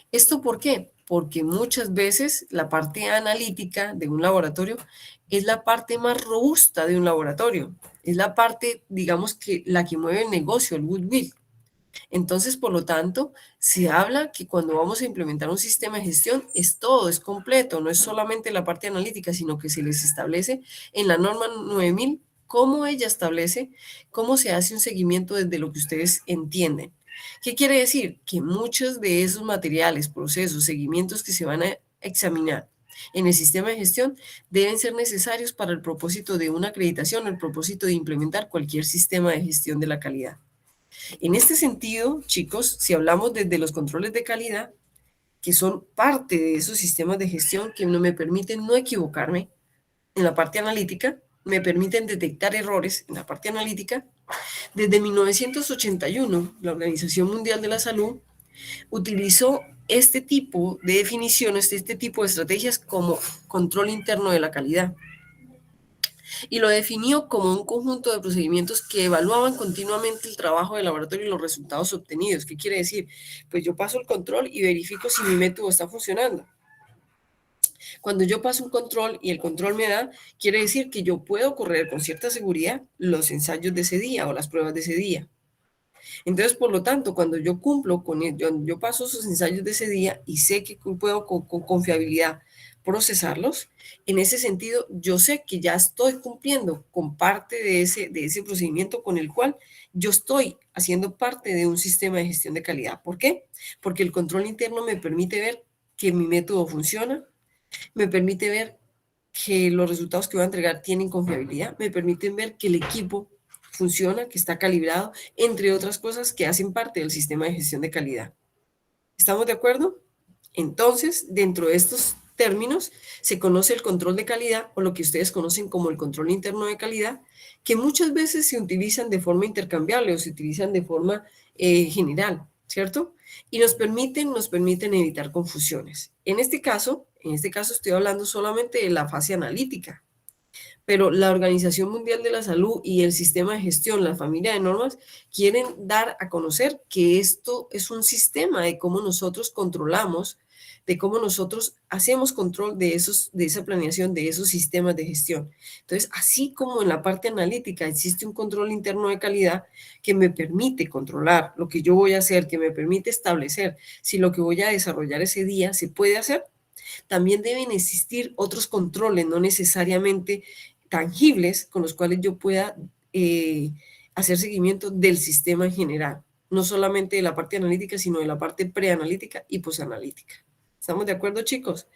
Speaker 2: ¿Esto por qué? Porque muchas veces la parte analítica de un laboratorio es la parte más robusta de un laboratorio. Es la parte, digamos, que la que mueve el negocio, el goodwill. Entonces, por lo tanto, se habla que cuando vamos a implementar un sistema de gestión es todo, es completo, no es solamente la parte analítica, sino que se les establece en la norma 9000 cómo ella establece, cómo se hace un seguimiento desde lo que ustedes entienden. ¿Qué quiere decir? Que muchos de esos materiales, procesos, seguimientos que se van a examinar en el sistema de gestión deben ser necesarios para el propósito de una acreditación, el propósito de implementar cualquier sistema de gestión de la calidad. En este sentido, chicos, si hablamos desde los controles de calidad, que son parte de esos sistemas de gestión que no me permiten no equivocarme en la parte analítica, me permiten detectar errores en la parte analítica, desde 1981, la Organización Mundial de la Salud utilizó este tipo de definiciones, este tipo de estrategias como control interno de la calidad. Y lo definió como un conjunto de procedimientos que evaluaban continuamente el trabajo del laboratorio y los resultados obtenidos. ¿Qué quiere decir? Pues yo paso el control y verifico si mi método está funcionando. Cuando yo paso un control y el control me da, quiere decir que yo puedo correr con cierta seguridad los ensayos de ese día o las pruebas de ese día. Entonces, por lo tanto, cuando yo cumplo con ello, yo paso esos ensayos de ese día y sé que puedo con confiabilidad procesarlos, en ese sentido, yo sé que ya estoy cumpliendo con parte de ese procedimiento con el cual yo estoy haciendo parte de un sistema de gestión de calidad. ¿Por qué? Porque el control interno me permite ver que mi método funciona, me permite ver que los resultados que voy a entregar tienen confiabilidad, me permiten ver que el equipo funciona, que está calibrado, entre otras cosas que hacen parte del sistema de gestión de calidad. ¿Estamos de acuerdo? Entonces, dentro de estos términos se conoce el control de calidad o lo que ustedes conocen como el control interno de calidad, que muchas veces se utilizan de forma intercambiable o se utilizan de forma general, ¿cierto? Y nos permiten evitar confusiones. En este caso estoy hablando solamente de la fase analítica, pero la Organización Mundial de la Salud y el sistema de gestión, la familia de normas, quieren dar a conocer que esto es un sistema de cómo nosotros controlamos, de cómo nosotros hacemos control de esa planeación, de esos sistemas de gestión. Entonces, así como en la parte analítica existe un control interno de calidad que me permite controlar lo que yo voy a hacer, que me permite establecer si lo que voy a desarrollar ese día se puede hacer, también deben existir otros controles, no necesariamente tangibles, con los cuales yo pueda hacer seguimiento del sistema en general, no solamente de la parte analítica, sino de la parte preanalítica y posanalítica. ¿Estamos de acuerdo, chicos?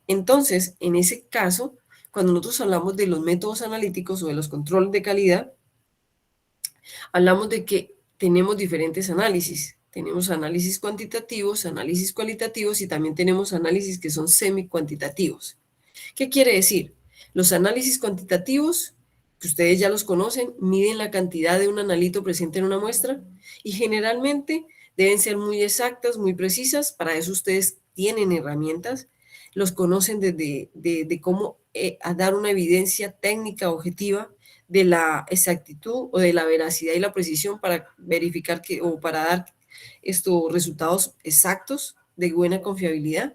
Speaker 2: Entonces, en ese caso, cuando nosotros hablamos de los métodos analíticos o de los controles de calidad, hablamos de que tenemos diferentes análisis. Tenemos análisis cuantitativos, análisis cualitativos y también tenemos análisis que son semi-cuantitativos. ¿Qué quiere decir? Los análisis cuantitativos, que ustedes ya los conocen, miden la cantidad de un analito presente en una muestra y generalmente deben ser muy exactas, muy precisas. Para eso ustedes tienen herramientas, los conocen de cómo dar una evidencia técnica objetiva de la exactitud o de la veracidad y la precisión para verificar o para dar estos resultados exactos de buena confiabilidad.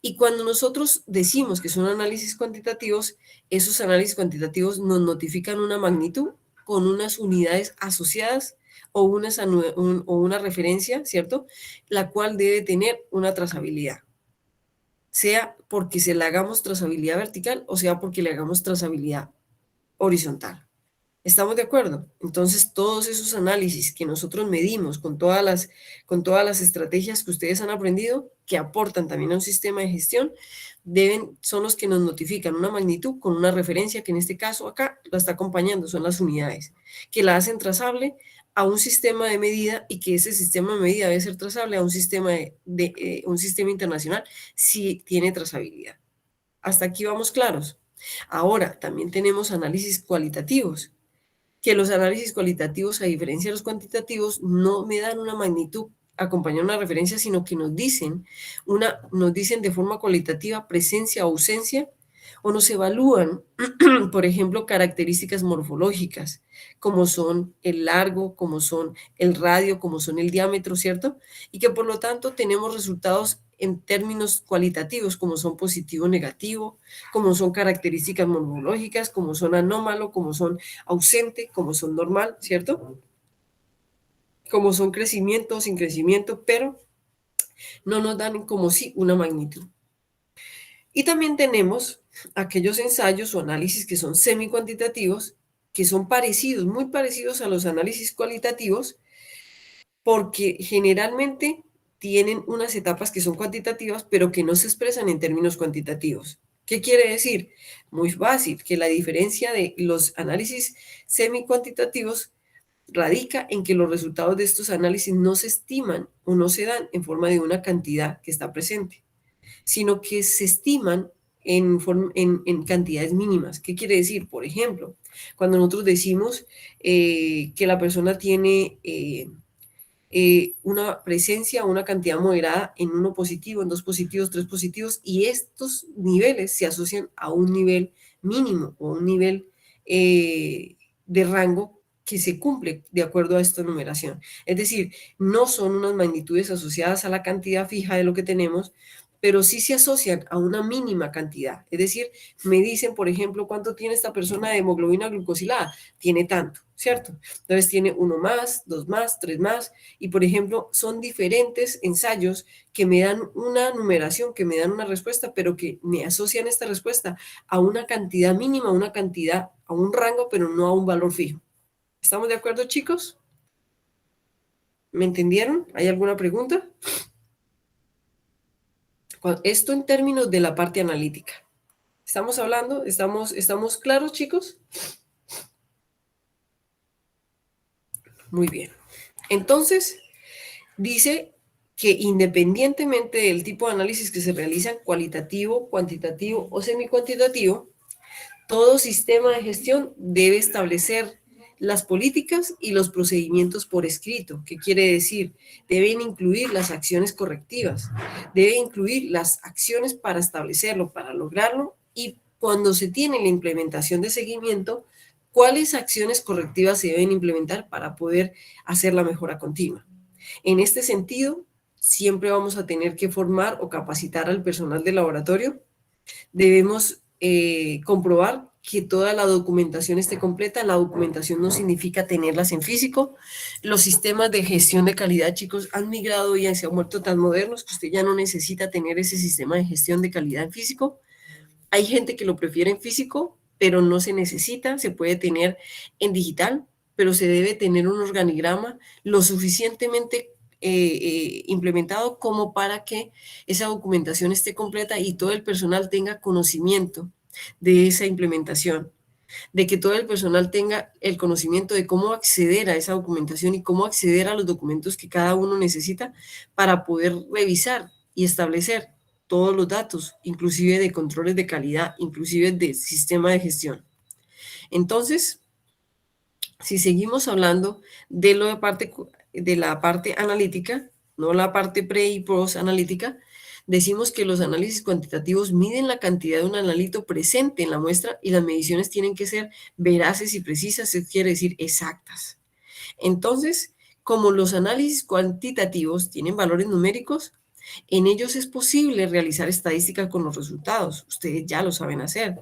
Speaker 2: Y cuando nosotros decimos que son análisis cuantitativos, esos análisis cuantitativos nos notifican una magnitud con unas unidades asociadas o una referencia, ¿cierto? La cual debe tener una trazabilidad, sea porque se le hagamos trazabilidad vertical o sea porque le hagamos trazabilidad horizontal. ¿Estamos de acuerdo? Entonces, todos esos análisis que nosotros medimos con todas las estrategias que ustedes han aprendido, que aportan también a un sistema de gestión, son los que nos notifican una magnitud con una referencia que en este caso acá la está acompañando, son las unidades, que la hacen trazable a un sistema de medida y que ese sistema de medida debe ser trazable a un sistema un sistema internacional si tiene trazabilidad. Hasta aquí vamos claros. Ahora, también tenemos análisis cualitativos, que los análisis cualitativos, a diferencia de los cuantitativos, no me dan una magnitud acompañada de una referencia, sino que nos dicen de forma cualitativa presencia o ausencia, o nos evalúan, por ejemplo, características morfológicas, como son el largo, como son el radio, como son el diámetro, ¿cierto? Y que por lo tanto tenemos resultados en términos cualitativos, como son positivo o negativo, como son características morfológicas, como son anómalo, como son ausente, como son normal, ¿cierto? Como son crecimiento, sin crecimiento, pero no nos dan como sí una magnitud. Y también tenemos aquellos ensayos o análisis que son semi-cuantitativos, que son parecidos, muy parecidos a los análisis cualitativos, porque generalmente tienen unas etapas que son cuantitativas, pero que no se expresan en términos cuantitativos. ¿Qué quiere decir? Muy fácil, que la diferencia de los análisis semi-cuantitativos radica en que los resultados de estos análisis no se estiman o no se dan en forma de una cantidad que está presente, sino que se estiman en cantidades mínimas. ¿Qué quiere decir? Por ejemplo, cuando nosotros decimos que la persona tiene una presencia, una cantidad moderada en 1 positivo, en 2 positivos, 3 positivos, y estos niveles se asocian a un nivel mínimo o un nivel de rango que se cumple de acuerdo a esta numeración. Es decir, no son unas magnitudes asociadas a la cantidad fija de lo que tenemos, pero sí se asocian a una mínima cantidad. Es decir, me dicen, por ejemplo, cuánto tiene esta persona de hemoglobina glucosilada. Tiene tanto, ¿cierto? Entonces tiene 1 más, 2 más, 3 más, y por ejemplo, son diferentes ensayos que me dan una numeración, que me dan una respuesta, pero que me asocian esta respuesta a una cantidad mínima, a una cantidad, a un rango, pero no a un valor fijo. ¿Estamos de acuerdo, chicos? ¿Me entendieron? ¿Hay alguna pregunta? Esto en términos de la parte analítica. ¿Estamos hablando? ¿Estamos claros, chicos? Muy bien. Entonces, dice que independientemente del tipo de análisis que se realizan, cualitativo, cuantitativo o semicuantitativo, todo sistema de gestión debe establecer las políticas y los procedimientos por escrito. ¿Qué quiere decir? Deben incluir las acciones correctivas, debe incluir las acciones para establecerlo, para lograrlo, y cuando se tiene la implementación de seguimiento, cuáles acciones correctivas se deben implementar para poder hacer la mejora continua. En este sentido, siempre vamos a tener que formar o capacitar al personal del laboratorio. Debemos comprobar que toda la documentación esté completa. La documentación no significa tenerlas en físico. Los sistemas de gestión de calidad, chicos, han migrado y se han vuelto tan modernos que usted ya no necesita tener ese sistema de gestión de calidad en físico. Hay gente que lo prefiere en físico, pero no se necesita. Se puede tener en digital, pero se debe tener un organigrama lo suficientemente implementado como para que esa documentación esté completa y todo el personal tenga conocimiento de esa implementación, de que todo el personal tenga el conocimiento de cómo acceder a esa documentación y cómo acceder a los documentos que cada uno necesita para poder revisar y establecer todos los datos, inclusive de controles de calidad, inclusive de sistema de gestión. Entonces, si seguimos hablando de la parte analítica, no la parte pre y post analítica, decimos que los análisis cuantitativos miden la cantidad de un analito presente en la muestra y las mediciones tienen que ser veraces y precisas, eso quiere decir exactas. Entonces, como los análisis cuantitativos tienen valores numéricos, en ellos es posible realizar estadísticas con los resultados. Ustedes ya lo saben hacer,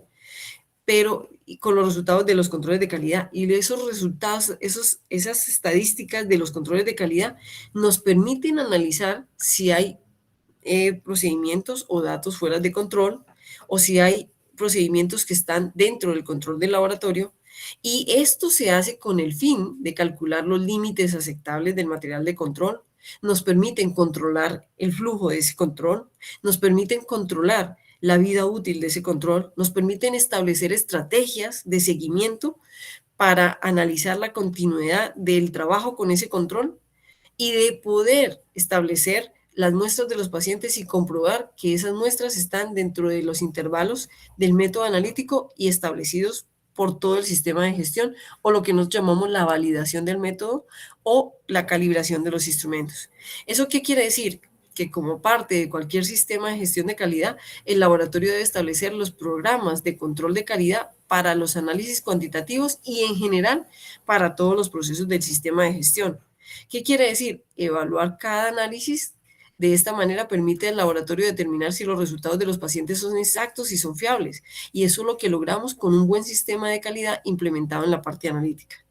Speaker 2: pero con los resultados de los controles de calidad. Y esos resultados, esas estadísticas de los controles de calidad nos permiten analizar si hay procedimientos o datos fuera de control, o si hay procedimientos que están dentro del control del laboratorio, y esto se hace con el fin de calcular los límites aceptables del material de control. Nos permiten controlar el flujo de ese control, nos permiten controlar la vida útil de ese control, nos permiten establecer estrategias de seguimiento para analizar la continuidad del trabajo con ese control y de poder establecer las muestras de los pacientes y comprobar que esas muestras están dentro de los intervalos del método analítico y establecidos por todo el sistema de gestión, o lo que nosotros llamamos la validación del método o la calibración de los instrumentos. ¿Eso qué quiere decir? Que como parte de cualquier sistema de gestión de calidad, el laboratorio debe establecer los programas de control de calidad para los análisis cuantitativos y en general para todos los procesos del sistema de gestión. ¿Qué quiere decir? Evaluar cada análisis. De esta manera permite al laboratorio determinar si los resultados de los pacientes son exactos y son fiables. Y eso es lo que logramos con un buen sistema de calidad implementado en la parte analítica.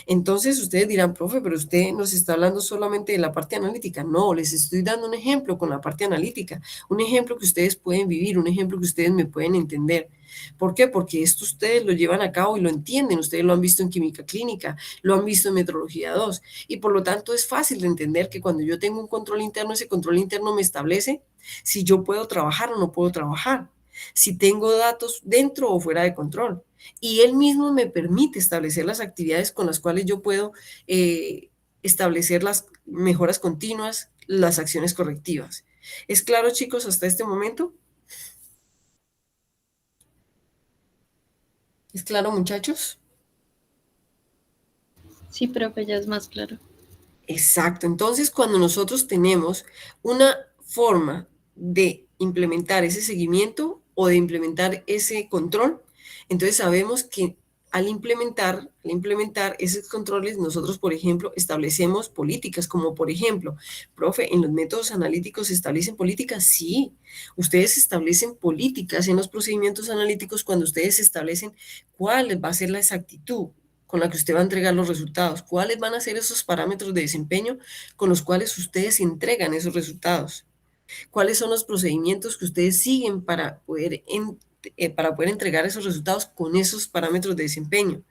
Speaker 2: Entonces ustedes dirán, profe, pero usted nos está hablando solamente de la parte analítica. No, les estoy dando un ejemplo con la parte analítica, un ejemplo que ustedes pueden vivir, un ejemplo que ustedes me pueden entender. ¿Por qué? Porque esto ustedes lo llevan a cabo y lo entienden. Ustedes lo han visto en química clínica, lo han visto en metrología 2 y por lo tanto es fácil de entender que cuando yo tengo un control interno, ese control interno me establece si yo puedo trabajar o no puedo trabajar. si tengo datos dentro o fuera de control. Y él mismo me permite establecer las actividades con las cuales yo puedo establecer las mejoras continuas, las acciones correctivas. ¿Es claro, chicos, hasta este momento? ¿Es claro, muchachos?
Speaker 4: Sí, profe, ya es más claro.
Speaker 2: Exacto. Entonces, cuando nosotros tenemos una forma de implementar ese seguimiento o de implementar ese control, entonces sabemos que al implementar esos controles, nosotros, por ejemplo, establecemos políticas, como por ejemplo, profe, en los métodos analíticos se establecen políticas, sí, ustedes establecen políticas en los procedimientos analíticos cuando ustedes establecen cuál va a ser la exactitud con la que usted va a entregar los resultados, cuáles van a ser esos parámetros de desempeño con los cuales ustedes entregan esos resultados, cuáles son los procedimientos que ustedes siguen para poder entregar esos resultados con esos parámetros de desempeño.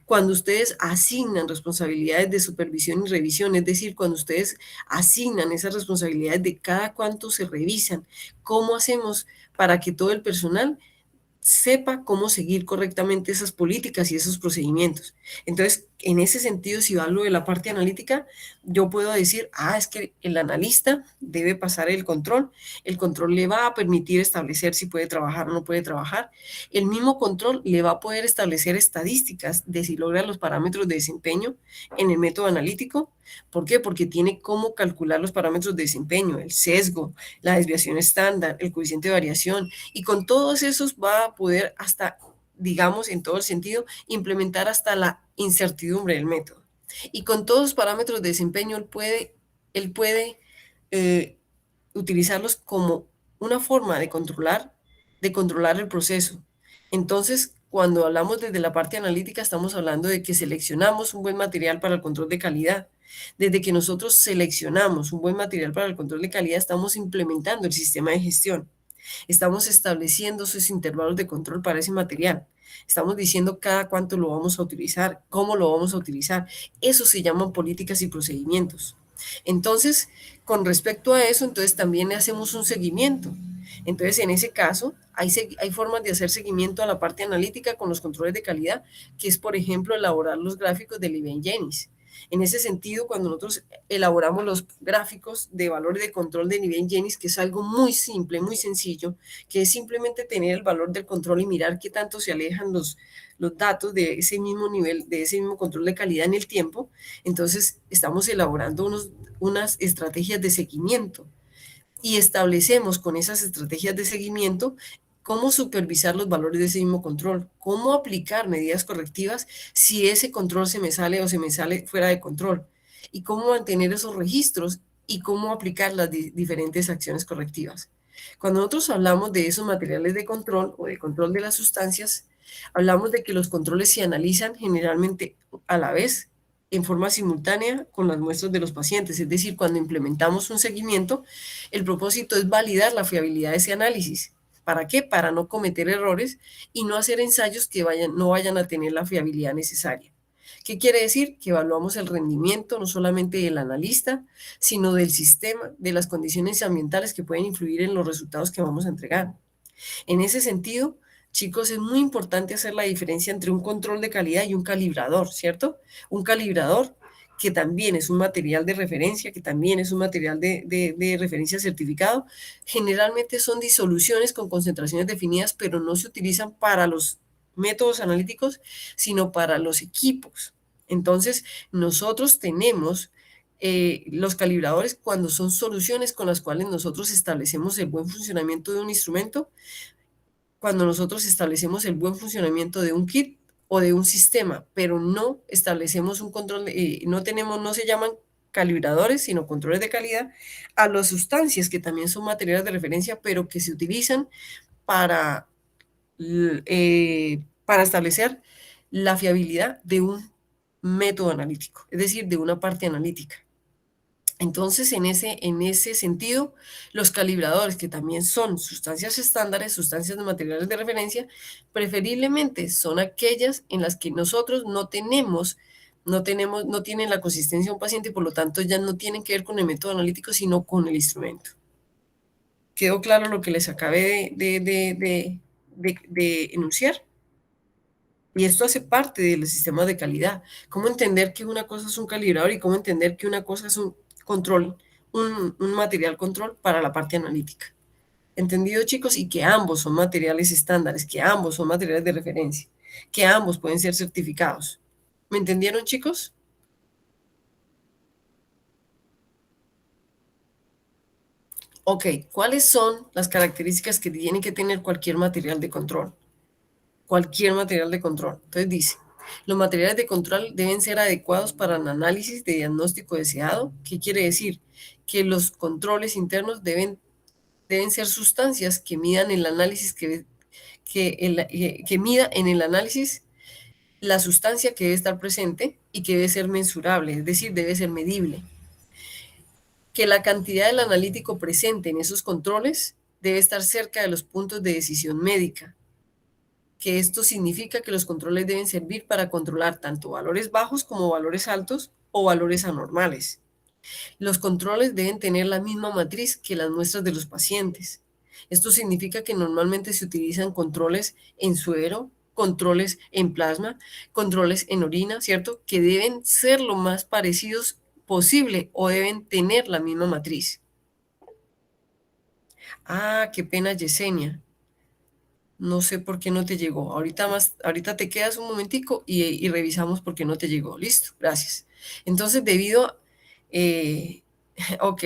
Speaker 2: Cuando ustedes asignan responsabilidades de supervisión y revisión, es decir, cuando ustedes asignan esas responsabilidades de cada cuánto se revisan, ¿cómo hacemos para que todo el personal sepa cómo seguir correctamente esas políticas y esos procedimientos? Entonces, en ese sentido, si hablo de la parte analítica, yo puedo decir, es que el analista debe pasar el control le va a permitir establecer si puede trabajar o no puede trabajar, el mismo control le va a poder establecer estadísticas de si logra los parámetros de desempeño en el método analítico. ¿Por qué? Porque tiene cómo calcular los parámetros de desempeño, el sesgo, la desviación estándar, el coeficiente de variación, y con todos esos va a poder hasta, digamos, en todo el sentido, implementar hasta la incertidumbre del método. Y con todos los parámetros de desempeño, él puede utilizarlos como una forma de controlar el proceso. Entonces, cuando hablamos desde la parte analítica, estamos hablando de que seleccionamos un buen material para el control de calidad. Desde que nosotros seleccionamos un buen material para el control de calidad, estamos implementando el sistema de gestión. Estamos estableciendo esos intervalos de control para ese material. Estamos diciendo cada cuánto lo vamos a utilizar, cómo lo vamos a utilizar. Eso se llaman políticas y procedimientos. Entonces, con respecto a eso, entonces también le hacemos un seguimiento. Entonces, en ese caso, hay formas de hacer seguimiento a la parte analítica con los controles de calidad, que es, por ejemplo, elaborar los gráficos de Levin-Janis. En ese sentido, cuando nosotros elaboramos los gráficos de valores de control de Levin-Janis, que es algo muy simple, muy sencillo, que es simplemente tener el valor del control y mirar qué tanto se alejan los datos de ese mismo nivel, de ese mismo control de calidad en el tiempo, entonces estamos elaborando unas estrategias de seguimiento y establecemos con esas estrategias de seguimiento cómo supervisar los valores de ese mismo control, cómo aplicar medidas correctivas si ese control se me sale o se me sale fuera de control, y cómo mantener esos registros y cómo aplicar las diferentes acciones correctivas. Cuando nosotros hablamos de esos materiales de control o de control de las sustancias, hablamos de que los controles se analizan generalmente a la vez, en forma simultánea con las muestras de los pacientes. Es decir, cuando implementamos un seguimiento, el propósito es validar la fiabilidad de ese análisis. ¿Para qué? Para no cometer errores y no hacer ensayos que no vayan a tener la fiabilidad necesaria. ¿Qué quiere decir? Que evaluamos el rendimiento no solamente del analista, sino del sistema, de las condiciones ambientales que pueden influir en los resultados que vamos a entregar. En ese sentido, chicos, es muy importante hacer la diferencia entre un control de calidad y un calibrador, ¿cierto? Un calibrador que también es un material de referencia, que también es un material de referencia certificado, generalmente son disoluciones con concentraciones definidas, pero no se utilizan para los métodos analíticos, sino para los equipos. Entonces, nosotros tenemos los calibradores cuando son soluciones con las cuales nosotros establecemos el buen funcionamiento de un instrumento, cuando nosotros establecemos el buen funcionamiento de un kit o de un sistema, pero no establecemos un control, no se llaman calibradores, sino controles de calidad, a las sustancias que también son materiales de referencia, pero que se utilizan para establecer la fiabilidad de un método analítico, es decir, de una parte analítica. Entonces, en ese sentido, los calibradores, que también son sustancias estándares, sustancias de materiales de referencia, preferiblemente son aquellas en las que nosotros no tienen la consistencia de un paciente y por lo tanto ya no tienen que ver con el método analítico, sino con el instrumento. ¿Quedó claro lo que les acabé de enunciar? Y esto hace parte del sistema de calidad. ¿Cómo entender que una cosa es un calibrador y cómo entender que una cosa es un control, un material control para la parte analítica? ¿Entendido, chicos? Y que ambos son materiales estándares, que ambos son materiales de referencia, que ambos pueden ser certificados. ¿Me entendieron, chicos? Ok, ¿cuáles son las características que tiene que tener cualquier material de control? Cualquier material de control. Entonces dice, los materiales de control deben ser adecuados para el análisis de diagnóstico deseado. ¿Qué quiere decir? Que los controles internos deben ser sustancias que midan el análisis que mida en el análisis la sustancia que debe estar presente y que debe ser mensurable, es decir, debe ser medible. Que la cantidad del analítico presente en esos controles debe estar cerca de los puntos de decisión médica. Que esto significa que los controles deben servir para controlar tanto valores bajos como valores altos o valores anormales. Los controles deben tener la misma matriz que las muestras de los pacientes. Esto significa que normalmente se utilizan controles en suero, controles en plasma, controles en orina, ¿cierto? Que deben ser lo más parecidos posible o deben tener la misma matriz. Ah, qué pena, Yesenia. No sé por qué no te llegó. Ahorita te quedas un momentico y revisamos por qué no te llegó. Listo, gracias. Entonces, eh, ok,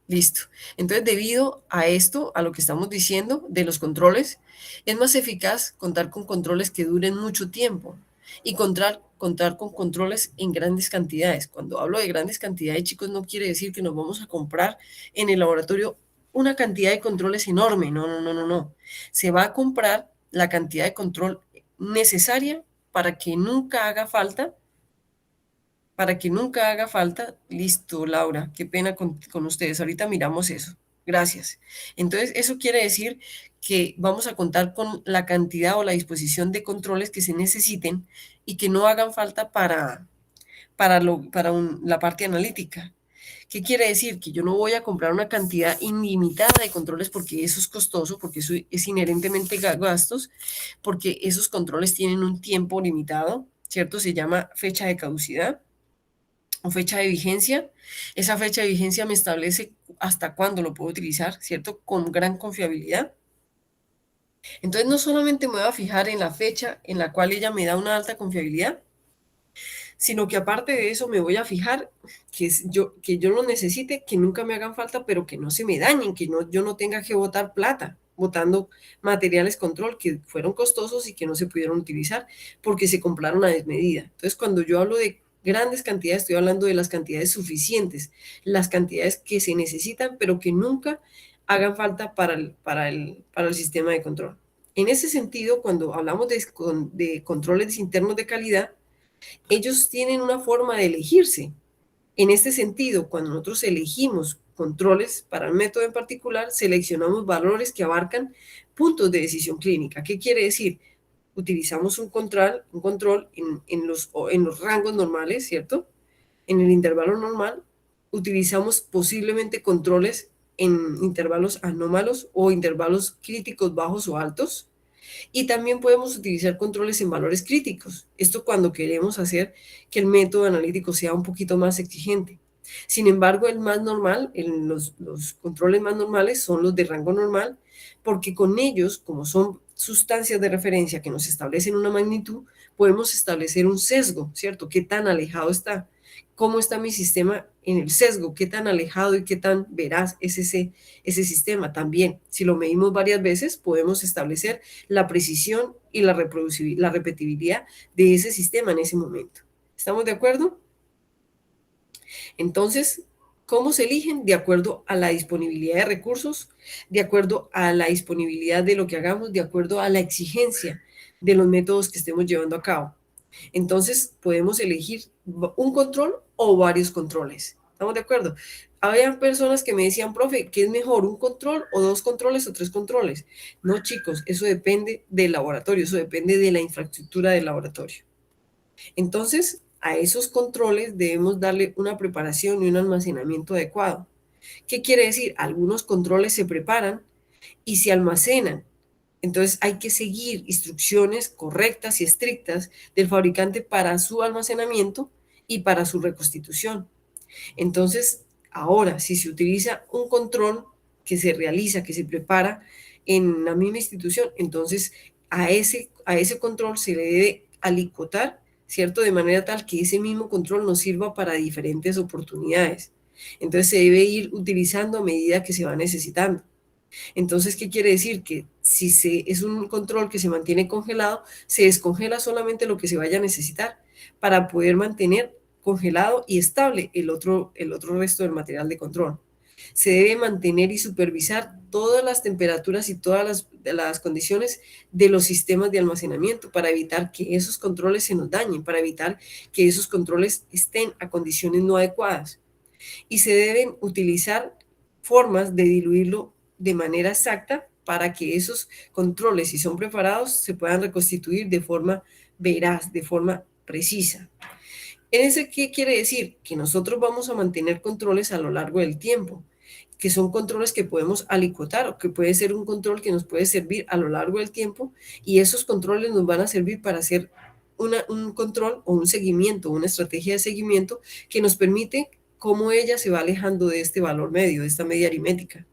Speaker 2: listo. Entonces, debido a esto, a lo que estamos diciendo de los controles, es más eficaz contar con controles que duren mucho tiempo y contar con controles en grandes cantidades. Cuando hablo de grandes cantidades, chicos, no quiere decir que nos vamos a comprar en el laboratorio una cantidad de controles enorme. No, no, no, no, no. Se va a comprar la cantidad de control necesaria para que nunca haga falta. Listo, Laura, qué pena con ustedes. Ahorita miramos eso. Gracias. Entonces, eso quiere decir que vamos a contar con la cantidad o la disposición de controles que se necesiten y que no hagan falta la parte analítica. ¿Qué quiere decir? Que yo no voy a comprar una cantidad ilimitada de controles porque eso es costoso, porque eso es inherentemente gastos, porque esos controles tienen un tiempo limitado, ¿cierto? Se llama fecha de caducidad o fecha de vigencia. Esa fecha de vigencia me establece hasta cuándo lo puedo utilizar, ¿cierto? Con gran confiabilidad. Entonces, no solamente me voy a fijar en la fecha en la cual ella me da una alta confiabilidad, sino que aparte de eso me voy a fijar que yo lo necesite, que nunca me hagan falta, pero que no se me dañen, que yo no tenga que botar plata, botando materiales control que fueron costosos y que no se pudieron utilizar porque se compraron a desmedida. Entonces, cuando yo hablo de grandes cantidades, estoy hablando de las cantidades suficientes, las cantidades que se necesitan, pero que nunca hagan falta para el sistema de control. En ese sentido, cuando hablamos de controles internos de calidad, ellos tienen una forma de elegirse. En este sentido, cuando nosotros elegimos controles para el método en particular, seleccionamos valores que abarcan puntos de decisión clínica. ¿Qué quiere decir? Utilizamos un control en los rangos normales, ¿cierto? En el intervalo normal, utilizamos posiblemente controles en intervalos anómalos o intervalos críticos bajos o altos. Y también podemos utilizar controles en valores críticos. Esto cuando queremos hacer que el método analítico sea un poquito más exigente. Sin embargo, el más normal, los controles más normales son los de rango normal, porque con ellos, como son sustancias de referencia que nos establecen una magnitud, podemos establecer un sesgo, ¿cierto? ¿Qué tan alejado está? ¿Cómo está mi sistema en el sesgo? ¿Qué tan alejado y qué tan veraz es ese sistema? También, si lo medimos varias veces, podemos establecer la precisión y la repetibilidad de ese sistema en ese momento. ¿Estamos de acuerdo? Entonces, ¿cómo se eligen? De acuerdo a la disponibilidad de recursos, de acuerdo a la disponibilidad de lo que hagamos, de acuerdo a la exigencia de los métodos que estemos llevando a cabo. Entonces, podemos elegir un control o varios controles. ¿Estamos de acuerdo? Había personas que me decían, profe, ¿qué es mejor, un control o 2 controles o 3 controles? No, chicos, eso depende del laboratorio, eso depende de la infraestructura del laboratorio. Entonces, a esos controles debemos darle una preparación y un almacenamiento adecuado. ¿Qué quiere decir? Algunos controles se preparan y se almacenan. Entonces hay que seguir instrucciones correctas y estrictas del fabricante para su almacenamiento y para su reconstitución. Entonces, ahora, si se utiliza un control que se realiza, que se prepara en la misma institución, entonces a ese control se le debe alicuotar, ¿cierto? De manera tal que ese mismo control nos sirva para diferentes oportunidades. Entonces se debe ir utilizando a medida que se va necesitando. Entonces, ¿qué quiere decir? Que si es un control que se mantiene congelado, se descongela solamente lo que se vaya a necesitar para poder mantener congelado y estable el otro resto del material de control. Se debe mantener y supervisar todas las temperaturas y todas las condiciones de los sistemas de almacenamiento para evitar que esos controles se nos dañen, para evitar que esos controles estén a condiciones no adecuadas. Y se deben utilizar formas de diluirlo de manera exacta para que esos controles, si son preparados, se puedan reconstituir de forma veraz, de forma precisa. ¿Qué quiere decir? Que nosotros vamos a mantener controles a lo largo del tiempo, que son controles que podemos alicuotar o que puede ser un control que nos puede servir a lo largo del tiempo, y esos controles nos van a servir para hacer un control o un seguimiento, una estrategia de seguimiento que nos permite cómo ella se va alejando de este valor medio, de esta media aritmética.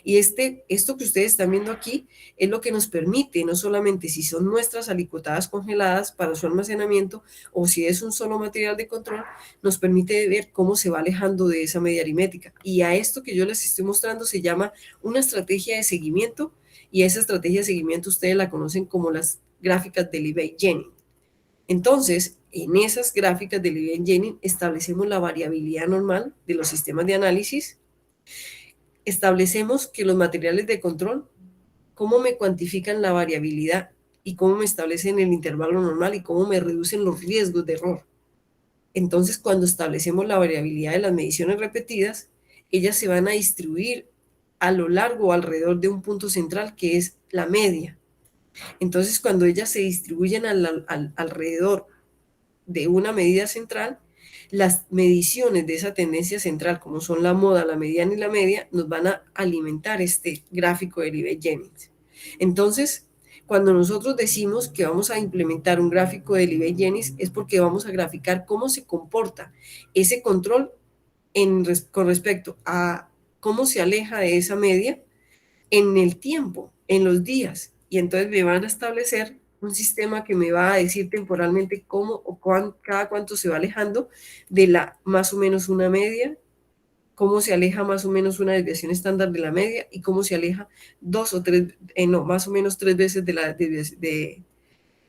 Speaker 2: Y esto que ustedes están viendo aquí es lo que nos permite, no solamente si son muestras alicuotadas congeladas para su almacenamiento o si es un solo material de control, nos permite ver cómo se va alejando de esa media aritmética. Y a esto que yo les estoy mostrando se llama una estrategia de seguimiento, y esa estrategia de seguimiento ustedes la conocen como las gráficas de Lebesgue-Jennings. Entonces, en esas gráficas de Lebesgue-Jennings establecemos la variabilidad normal de los sistemas de análisis. Establecemos que los materiales de control, cómo me cuantifican la variabilidad y cómo me establecen el intervalo normal y cómo me reducen los riesgos de error. Entonces, cuando establecemos la variabilidad de las mediciones repetidas, ellas se van a distribuir a lo largo o alrededor de un punto central que es la media. Entonces, cuando ellas se distribuyen alrededor de una medida central, las mediciones de esa tendencia central, como son la moda, la mediana y la media, nos van a alimentar este gráfico de Lebesgue-Jennings. Entonces, cuando nosotros decimos que vamos a implementar un gráfico de Lebesgue-Jennings, es porque vamos a graficar cómo se comporta ese control con respecto a cómo se aleja de esa media en el tiempo, en los días. Y entonces me van a establecer un sistema que me va a decir temporalmente cómo o cada cuánto se va alejando de la más o menos una media, cómo se aleja más o menos una desviación estándar de la media y cómo se aleja más o menos 3 veces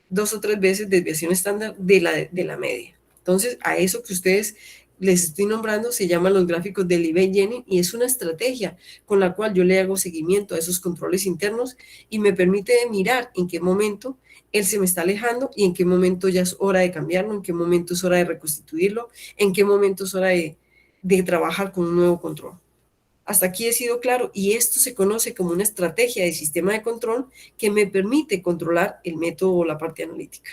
Speaker 2: dos o tres veces desviación estándar de la media. Entonces, a eso que ustedes les estoy nombrando se llaman los gráficos de Lebesgue-Jennings, y es una estrategia con la cual yo le hago seguimiento a esos controles internos y me permite mirar en qué momento él se me está alejando y en qué momento ya es hora de cambiarlo, en qué momento es hora de reconstituirlo, en qué momento es hora de trabajar con un nuevo control. Hasta aquí he sido claro, y esto se conoce como una estrategia de sistema de control que me permite controlar el método o la parte analítica.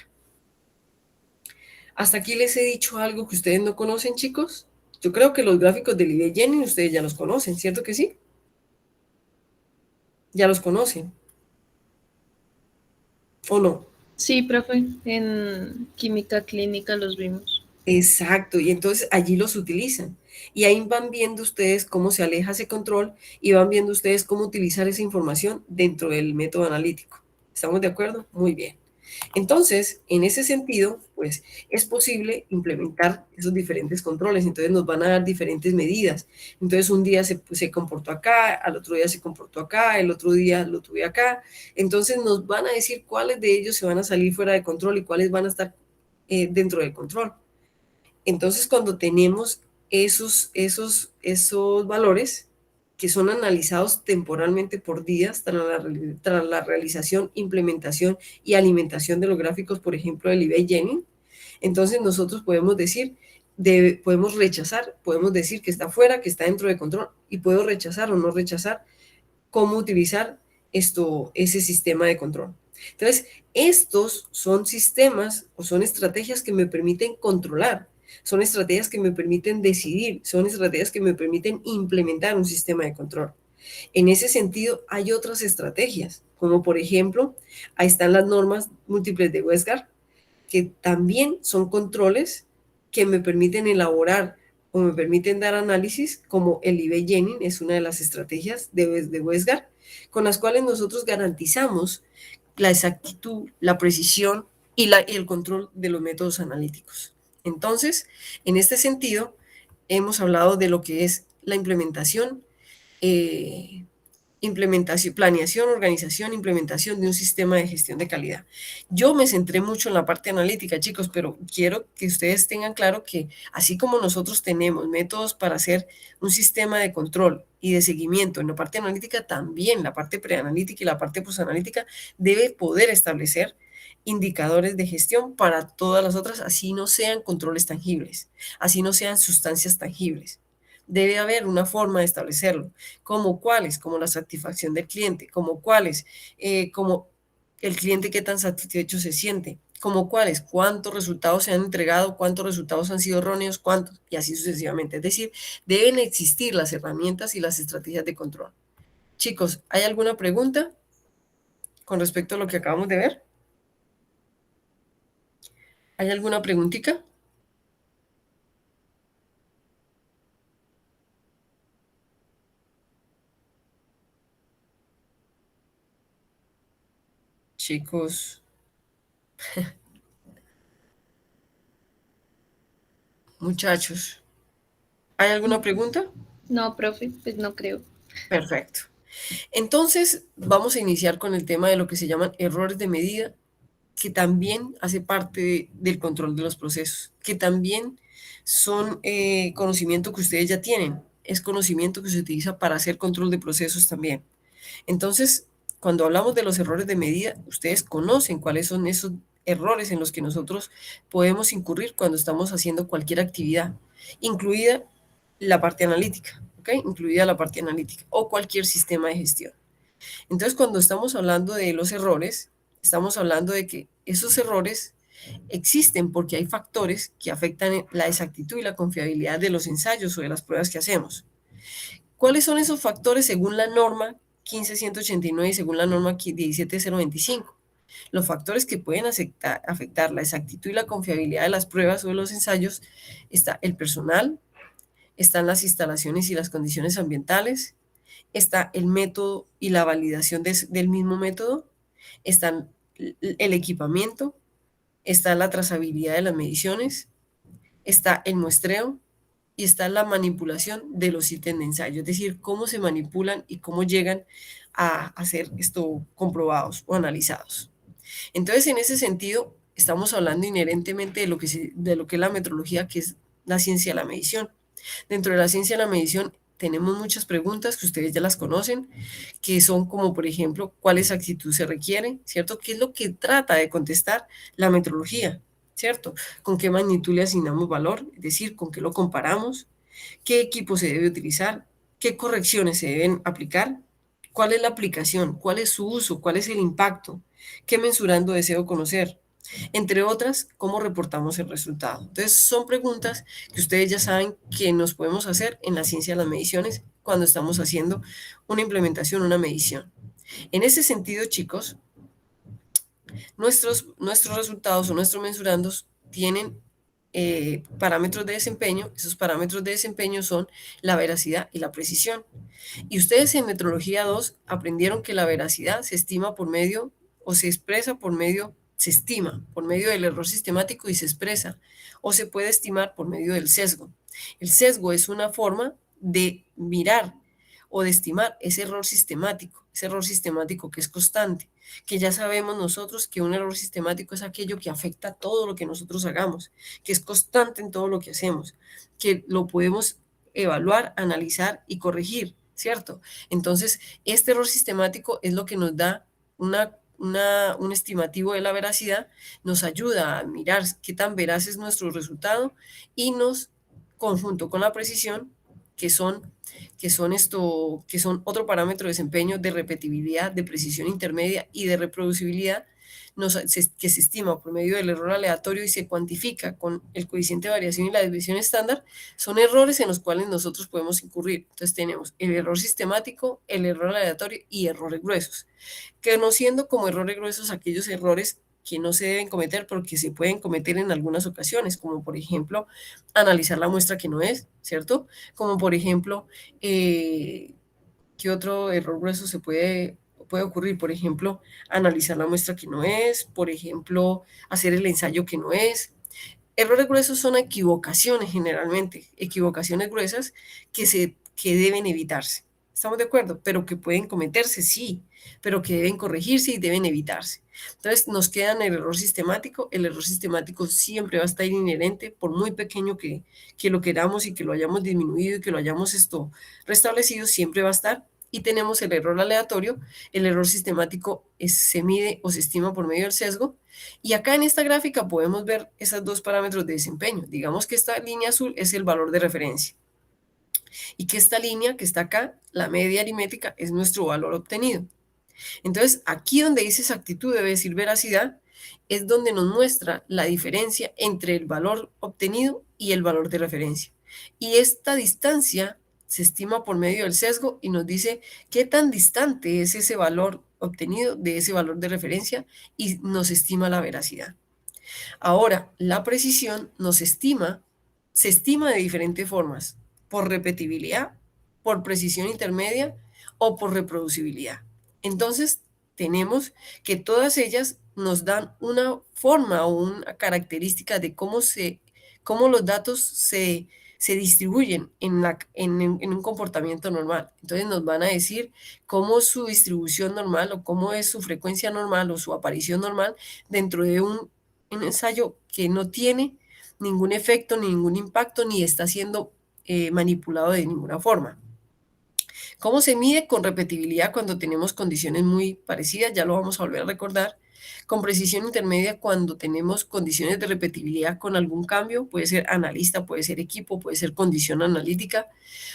Speaker 2: Hasta aquí les he dicho algo que ustedes no conocen, chicos. Yo creo que los gráficos de Lebesgue-Jennings ustedes ya los conocen, ¿cierto que sí? Ya los conocen. ¿O no?
Speaker 4: Sí, profe, en química clínica los vimos.
Speaker 2: Exacto, y entonces allí los utilizan. Y ahí van viendo ustedes cómo se aleja ese control y van viendo ustedes cómo utilizar esa información dentro del método analítico. ¿Estamos de acuerdo? Muy bien. Entonces, en ese sentido, pues es posible implementar esos diferentes controles. Entonces nos van a dar diferentes medidas. Entonces un día se comportó acá, al otro día se comportó acá, el otro día lo tuve acá. Entonces nos van a decir cuáles de ellos se van a salir fuera de control y cuáles van a estar dentro del control. Entonces, cuando tenemos esos valores que son analizados temporalmente por días tras la realización, implementación y alimentación de los gráficos, por ejemplo, de Lebesgue-Jennings, entonces nosotros podemos decir, podemos rechazar, podemos decir que está fuera, que está dentro de control, y puedo rechazar o no rechazar cómo utilizar ese sistema de control. Entonces, estos son sistemas o son estrategias que me permiten controlar, son estrategias que me permiten decidir, son estrategias que me permiten implementar un sistema de control. En ese sentido, hay otras estrategias, como por ejemplo, ahí están las normas múltiples de Westgard, que también son controles que me permiten elaborar o me permiten dar análisis, como el Liebey-Jennings es una de las estrategias de Westgard, con las cuales nosotros garantizamos la exactitud, la precisión y el control de los métodos analíticos. Entonces, en este sentido, hemos hablado de lo que es la implementación, planeación, organización, implementación de un sistema de gestión de calidad. Yo me centré mucho en la parte analítica, chicos, pero quiero que ustedes tengan claro que así como nosotros tenemos métodos para hacer un sistema de control y de seguimiento en la parte analítica, también la parte preanalítica y la parte posanalítica debe poder establecer indicadores de gestión para todas las otras, así no sean controles tangibles, así no sean sustancias tangibles. Debe haber una forma de establecerlo, como cuáles, como la satisfacción del cliente, como cuáles, como el cliente qué tan satisfecho se siente, como cuáles, cuántos resultados se han entregado, cuántos resultados han sido erróneos, cuántos, y así sucesivamente. Es decir, deben existir las herramientas y las estrategias de control. Chicos, ¿hay alguna pregunta con respecto a lo que acabamos de ver? ¿Hay alguna preguntita? Chicos. Muchachos, ¿hay alguna pregunta?
Speaker 4: No, profe, pues no creo.
Speaker 2: Perfecto. Entonces, vamos a iniciar con el tema de lo que se llaman errores de medida, que también hace parte del control de los procesos, que también son conocimiento que ustedes ya tienen, es conocimiento que se utiliza para hacer control de procesos también. Entonces, cuando hablamos de los errores de medida, ustedes conocen cuáles son esos errores en los que nosotros podemos incurrir cuando estamos haciendo cualquier actividad, incluida la parte analítica, ¿ok? Incluida la parte analítica o cualquier sistema de gestión. Entonces, cuando estamos hablando de los errores, estamos hablando de que esos errores existen porque hay factores que afectan la exactitud y la confiabilidad de los ensayos o de las pruebas que hacemos. ¿Cuáles son esos factores según la norma 15189 y según la norma 17025? Los factores que pueden afectar la exactitud y la confiabilidad de las pruebas o de los ensayos está el personal, están las instalaciones y las condiciones ambientales, está el método y la validación del mismo método, están el equipamiento, está la trazabilidad de las mediciones, está el muestreo y está la manipulación de los ítems de ensayo, es decir, cómo se manipulan y cómo llegan a ser esto comprobados o analizados. Entonces, en ese sentido, estamos hablando inherentemente de lo que es la metrología, que es la ciencia de la medición. Dentro de la ciencia de la medición tenemos muchas preguntas que ustedes ya las conocen, que son como, por ejemplo, ¿cuál exactitud se requiere? ¿Cierto? ¿Qué es lo que trata de contestar la metrología? ¿Cierto? ¿Con qué magnitud le asignamos valor? Es decir, ¿con qué lo comparamos? ¿Qué equipo se debe utilizar? ¿Qué correcciones se deben aplicar? ¿Cuál es la aplicación? ¿Cuál es su uso? ¿Cuál es el impacto? ¿Qué mensurando deseo conocer? Entre otras, ¿cómo reportamos el resultado? Entonces, son preguntas que ustedes ya saben que nos podemos hacer en la ciencia de las mediciones cuando estamos haciendo una implementación, una medición. En ese sentido, chicos, nuestros resultados o nuestros mensurandos tienen parámetros de desempeño. Esos parámetros de desempeño son la veracidad y la precisión. Y ustedes en Metrología 2 aprendieron que la veracidad se estima por medio o se expresa por medio, se estima por medio del error sistemático y se expresa o se puede estimar por medio del sesgo. El sesgo es una forma de mirar o de estimar ese error sistemático que es constante, que ya sabemos nosotros que un error sistemático es aquello que afecta todo lo que nosotros hagamos, que es constante en todo lo que hacemos, que lo podemos evaluar, analizar y corregir, ¿cierto? Entonces, este error sistemático es lo que nos da un estimativo de la veracidad, nos ayuda a mirar qué tan veraz es nuestro resultado y nos, conjunto con la precisión, que son otro parámetro de desempeño, de repetibilidad, de precisión intermedia y de reproducibilidad, que se estima por medio del error aleatorio y se cuantifica con el coeficiente de variación y la desviación estándar, son errores en los cuales nosotros podemos incurrir. Entonces tenemos el error sistemático, el error aleatorio y errores gruesos, conociendo como errores gruesos aquellos errores que no se deben cometer porque se pueden cometer en algunas ocasiones, como por ejemplo analizar la muestra que no es, ¿cierto? Como por ejemplo, ¿qué otro error grueso se puede ocurrir? Por ejemplo, analizar la muestra que no es, por ejemplo, hacer el ensayo que no es. Errores gruesos son equivocaciones generalmente, equivocaciones gruesas que deben evitarse. ¿Estamos de acuerdo? Pero que pueden cometerse, sí, pero que deben corregirse y deben evitarse. Entonces nos queda el error sistemático. El error sistemático siempre va a estar inherente, por muy pequeño que lo queramos y que lo hayamos disminuido y que lo hayamos restablecido, siempre va a estar. Y tenemos el error aleatorio. El error sistemático se mide o se estima por medio del sesgo. Y acá en esta gráfica podemos ver esos dos parámetros de desempeño. Digamos que esta línea azul es el valor de referencia. Y que esta línea que está acá, la media aritmética, es nuestro valor obtenido. Entonces, aquí donde dice exactitud debe decir veracidad, es donde nos muestra la diferencia entre el valor obtenido y el valor de referencia. Y esta distancia se estima por medio del sesgo y nos dice qué tan distante es ese valor obtenido de ese valor de referencia y nos estima la veracidad. Ahora, la precisión se estima de diferentes formas, por repetibilidad, por precisión intermedia o por reproducibilidad. Entonces, tenemos que todas ellas nos dan una forma o una característica de cómo los datos se distribuyen en un comportamiento normal. Entonces nos van a decir cómo es su distribución normal o cómo es su frecuencia normal o su aparición normal dentro de un ensayo que no tiene ningún efecto, ni ningún impacto, ni está siendo manipulado de ninguna forma. ¿Cómo se mide? Con repetibilidad cuando tenemos condiciones muy parecidas, ya lo vamos a volver a recordar. Con precisión intermedia cuando tenemos condiciones de repetibilidad con algún cambio, puede ser analista, puede ser equipo, puede ser condición analítica,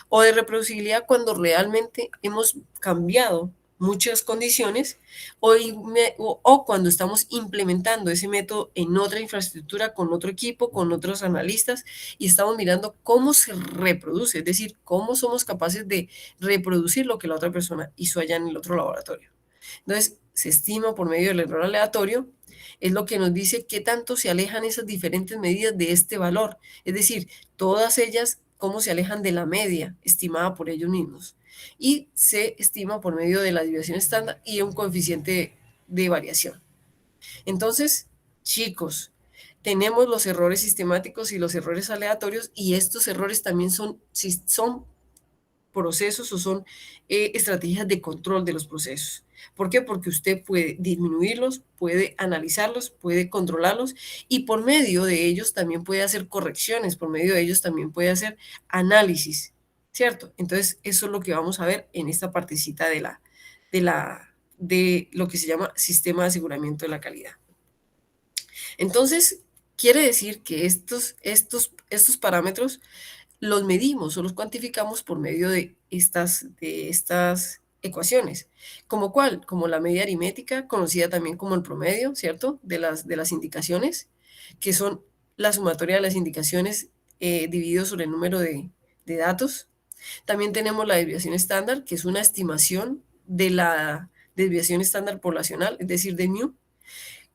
Speaker 2: o de reproducibilidad cuando realmente hemos cambiado muchas condiciones o cuando estamos implementando ese método en otra infraestructura, con otro equipo, con otros analistas y estamos mirando cómo se reproduce, es decir, cómo somos capaces de reproducir lo que la otra persona hizo allá en el otro laboratorio. Entonces, se estima por medio del error aleatorio, es lo que nos dice qué tanto se alejan esas diferentes medidas de este valor, es decir, todas ellas cómo se alejan de la media estimada por ellos mismos. Y se estima por medio de la desviación estándar y un coeficiente de variación. Entonces, chicos, tenemos los errores sistemáticos y los errores aleatorios y estos errores también son procesos o son estrategias de control de los procesos. ¿Por qué? Porque usted puede disminuirlos, puede analizarlos, puede controlarlos y por medio de ellos también puede hacer correcciones, por medio de ellos también puede hacer análisis, ¿cierto? Entonces, eso es lo que vamos a ver en esta partecita de lo que se llama sistema de aseguramiento de la calidad. Entonces, quiere decir que estos parámetros los medimos o los cuantificamos por medio de estas ecuaciones. ¿Como cuál? Como la media aritmética, conocida también como el promedio, ¿cierto? De las indicaciones, que son la sumatoria de las indicaciones dividido sobre el número de datos. También tenemos la desviación estándar, que es una estimación de la desviación estándar poblacional, es decir, de μ.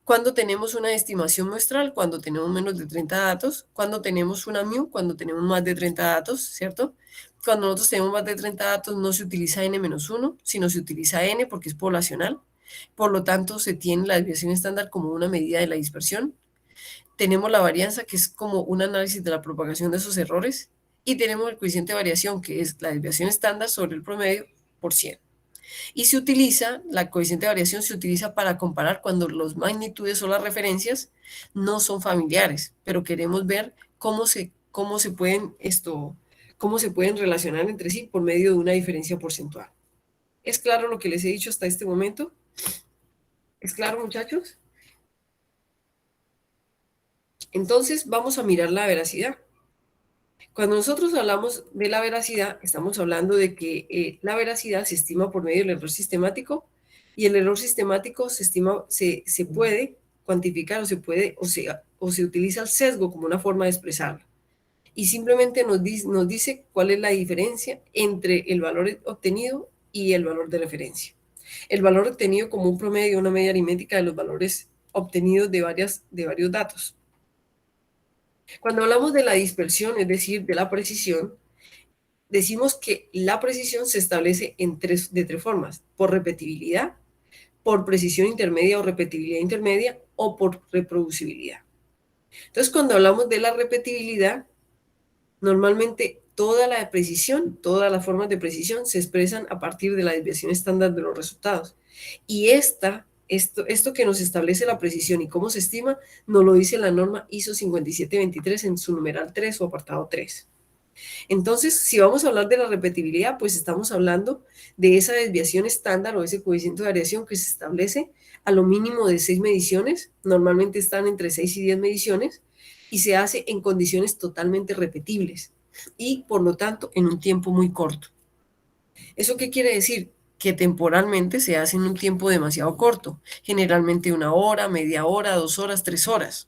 Speaker 2: Cuando tenemos una estimación muestral, cuando tenemos menos de 30 datos, cuando tenemos una μ, cuando tenemos más de 30 datos, ¿cierto? Cuando nosotros tenemos más de 30 datos no se utiliza n-1, sino se utiliza n porque es poblacional. Por lo tanto, se tiene la desviación estándar como una medida de la dispersión. Tenemos la varianza, que es como un análisis de la propagación de esos errores. Y tenemos el coeficiente de variación, que es la desviación estándar sobre el promedio por 100. Y se utiliza, la coeficiente de variación se utiliza para comparar cuando las magnitudes o las referencias no son familiares, pero queremos ver cómo se pueden relacionar entre sí por medio de una diferencia porcentual. ¿Es claro lo que les he dicho hasta este momento? ¿Es claro, muchachos? Entonces, vamos a mirar la veracidad. Cuando nosotros hablamos de la veracidad, estamos hablando de que la veracidad se estima por medio del error sistemático, Y el error sistemático se estima, se puede cuantificar o se utiliza el sesgo como una forma de expresarlo. Y simplemente nos dice cuál es la diferencia entre el valor obtenido y el valor de referencia. El valor obtenido como un promedio, una media aritmética de los valores obtenidos de varios datos. Cuando hablamos de la dispersión, es decir, de la precisión, decimos que la precisión se establece de tres formas: por repetibilidad, por precisión intermedia o repetibilidad intermedia, o por reproducibilidad. Entonces, cuando hablamos de la repetibilidad, normalmente toda la precisión, todas las formas de precisión se expresan a partir de la desviación estándar de los resultados. Y esto que nos establece la precisión y cómo se estima, nos lo dice la norma ISO 5723 en su numeral 3 o apartado 3. Entonces, si vamos a hablar de la repetibilidad, pues estamos hablando de esa desviación estándar o ese coeficiente de variación que se establece a lo mínimo de 6 mediciones, normalmente están entre 6 y 10 mediciones, y se hace en condiciones totalmente repetibles y, por lo tanto, en un tiempo muy corto. ¿Eso qué quiere decir? Que temporalmente se hace en un tiempo demasiado corto, generalmente 1 hora, media hora, 2 horas, 3 horas.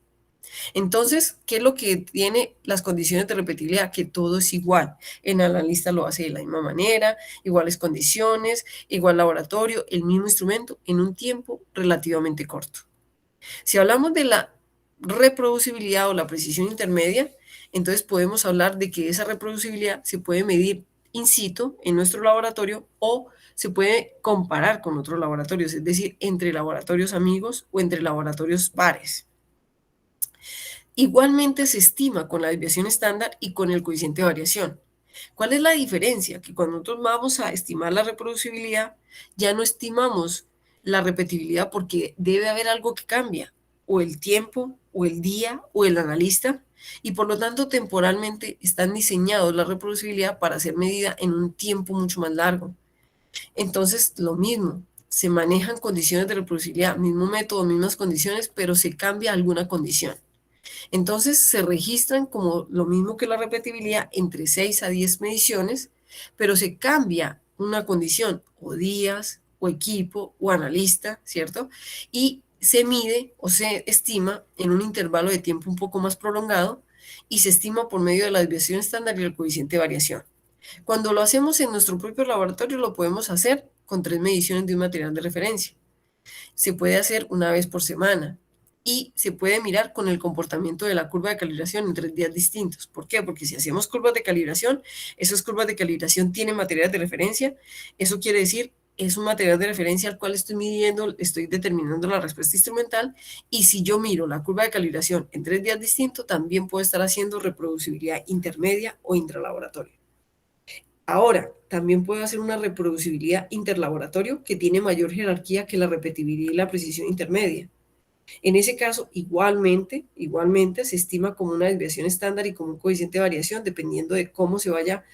Speaker 2: Entonces, ¿qué es lo que tiene las condiciones de repetibilidad? Que todo es igual. El analista lo hace de la misma manera, iguales condiciones, igual laboratorio, el mismo instrumento, en un tiempo relativamente corto. Si hablamos de la reproducibilidad o la precisión intermedia, entonces podemos hablar de que esa reproducibilidad se puede medir in situ en nuestro laboratorio o se puede comparar con otros laboratorios, es decir, entre laboratorios amigos o entre laboratorios pares. Igualmente se estima con la desviación estándar y con el coeficiente de variación. ¿Cuál es la diferencia? Que cuando nosotros vamos a estimar la reproducibilidad, ya no estimamos la repetibilidad porque debe haber algo que cambia, o el tiempo, o el día, o el analista, y por lo tanto temporalmente están diseñados la reproducibilidad para ser medida en un tiempo mucho más largo. Entonces, lo mismo, se manejan condiciones de reproducibilidad, mismo método, mismas condiciones, pero se cambia alguna condición. Entonces se registran como lo mismo que la repetibilidad entre 6 a 10 mediciones, pero se cambia una condición, o días, o equipo, o analista, ¿cierto? Y se mide o se estima en un intervalo de tiempo un poco más prolongado y se estima por medio de la desviación estándar y el coeficiente de variación. Cuando lo hacemos en nuestro propio laboratorio, lo podemos hacer con 3 mediciones de un material de referencia. Se puede hacer una vez por semana y se puede mirar con el comportamiento de la curva de calibración en 3 días distintos. ¿Por qué? Porque si hacemos curvas de calibración, esas curvas de calibración tienen materiales de referencia. Eso quiere decir, es un material de referencia al cual estoy midiendo, estoy determinando la respuesta instrumental, y si yo miro la curva de calibración en 3 días distintos, también puedo estar haciendo reproducibilidad intermedia o intralaboratorio. Ahora, también puedo hacer una reproducibilidad interlaboratorio que tiene mayor jerarquía que la repetibilidad y la precisión intermedia. En ese caso, igualmente se estima como una desviación estándar y como un coeficiente de variación, dependiendo de cómo se vaya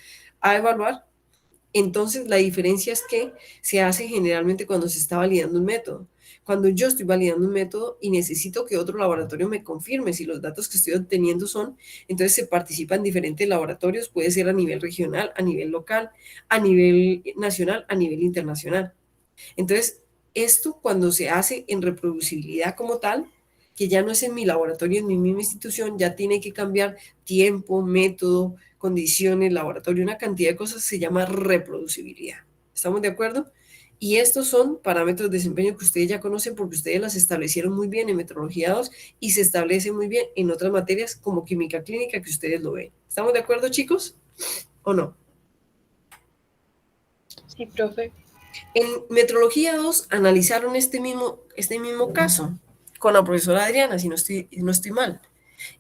Speaker 2: a evaluar. Entonces, la diferencia es que se hace generalmente cuando se está validando un método. Cuando yo estoy validando un método y necesito que otro laboratorio me confirme si los datos que estoy obteniendo son, entonces se participa en diferentes laboratorios, puede ser a nivel regional, a nivel local, a nivel nacional, a nivel internacional. Entonces, esto cuando se hace en reproducibilidad como tal, que ya no es en mi laboratorio, en mi misma institución, ya tiene que cambiar tiempo, método, condiciones, laboratorio, una cantidad de cosas, se llama reproducibilidad. ¿Estamos de acuerdo? Y estos son parámetros de desempeño que ustedes ya conocen porque ustedes las establecieron muy bien en Metrología 2 y se establece muy bien en otras materias como química clínica que ustedes lo ven. ¿Estamos de acuerdo, chicos? ¿O no?
Speaker 4: Sí, profe.
Speaker 2: En Metrología 2 analizaron este mismo caso con la profesora Adriana, si no estoy mal.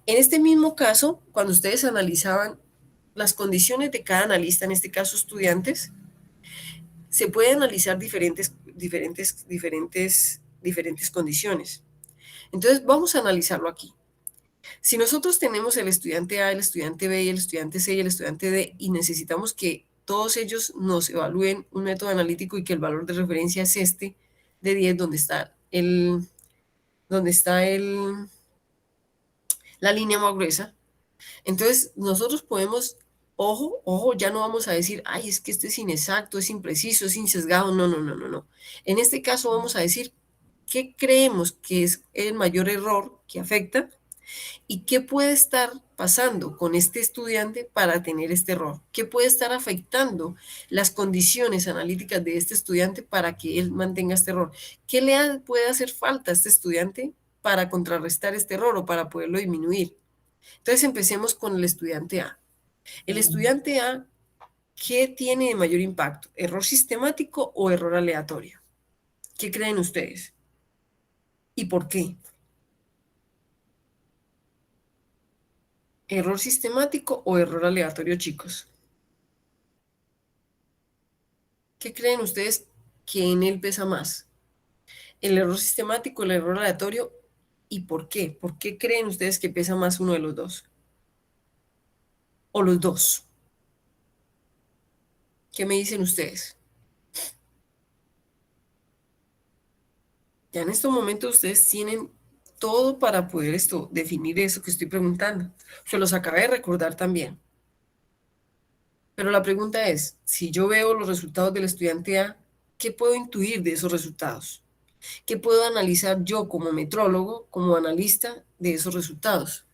Speaker 2: En este mismo caso, cuando ustedes analizaban las condiciones de cada analista, en este caso estudiantes, se puede analizar diferentes condiciones. Entonces, vamos a analizarlo aquí. Si nosotros tenemos el estudiante A, el estudiante B, el estudiante C y el estudiante D, y necesitamos que todos ellos nos evalúen un método analítico y que el valor de referencia es este de 10, donde está la línea más gruesa, entonces nosotros podemos Ojo, ojo, ya no vamos a decir, ay, es que este es inexacto, es impreciso, es insesgado. No, no, no, no, no. En este caso vamos a decir qué creemos que es el mayor error que afecta y qué puede estar pasando con este estudiante para tener este error. ¿Qué puede estar afectando las condiciones analíticas de este estudiante para que él mantenga este error? ¿Qué le puede hacer falta a este estudiante para contrarrestar este error o para poderlo disminuir? Entonces empecemos con el estudiante A. El estudiante A, ¿qué tiene de mayor impacto? ¿Error sistemático o error aleatorio? ¿Qué creen ustedes? ¿Y por qué? ¿Error sistemático o error aleatorio, chicos? ¿Qué creen ustedes que en él pesa más? ¿El error sistemático, el error aleatorio? ¿Y por qué? ¿Por qué creen ustedes que pesa más uno de los dos? ¿O los dos? ¿Qué me dicen ustedes? Ya en estos momentos ustedes tienen todo para poder definir eso que estoy preguntando. Se los acabé de recordar también. Pero la pregunta es, si yo veo los resultados del estudiante A, ¿qué puedo intuir de esos resultados? ¿Qué puedo analizar yo como metrólogo, como analista de esos resultados?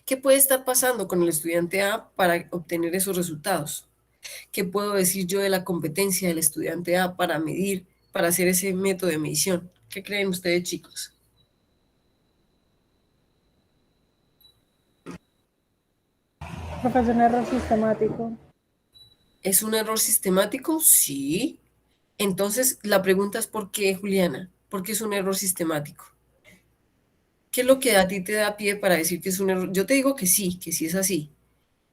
Speaker 2: ¿Qué puede estar pasando con el estudiante A para obtener esos resultados? ¿Qué puedo decir yo de la competencia del estudiante A para medir, para hacer ese método de medición? ¿Qué creen ustedes, chicos?
Speaker 1: Profe, es un error sistemático.
Speaker 2: ¿Es un error sistemático? Sí. Entonces, la pregunta es ¿por qué, Juliana? ¿Por qué es un error sistemático? ¿Qué es lo que a ti te da pie para decir que es un error? Yo te digo que sí es así.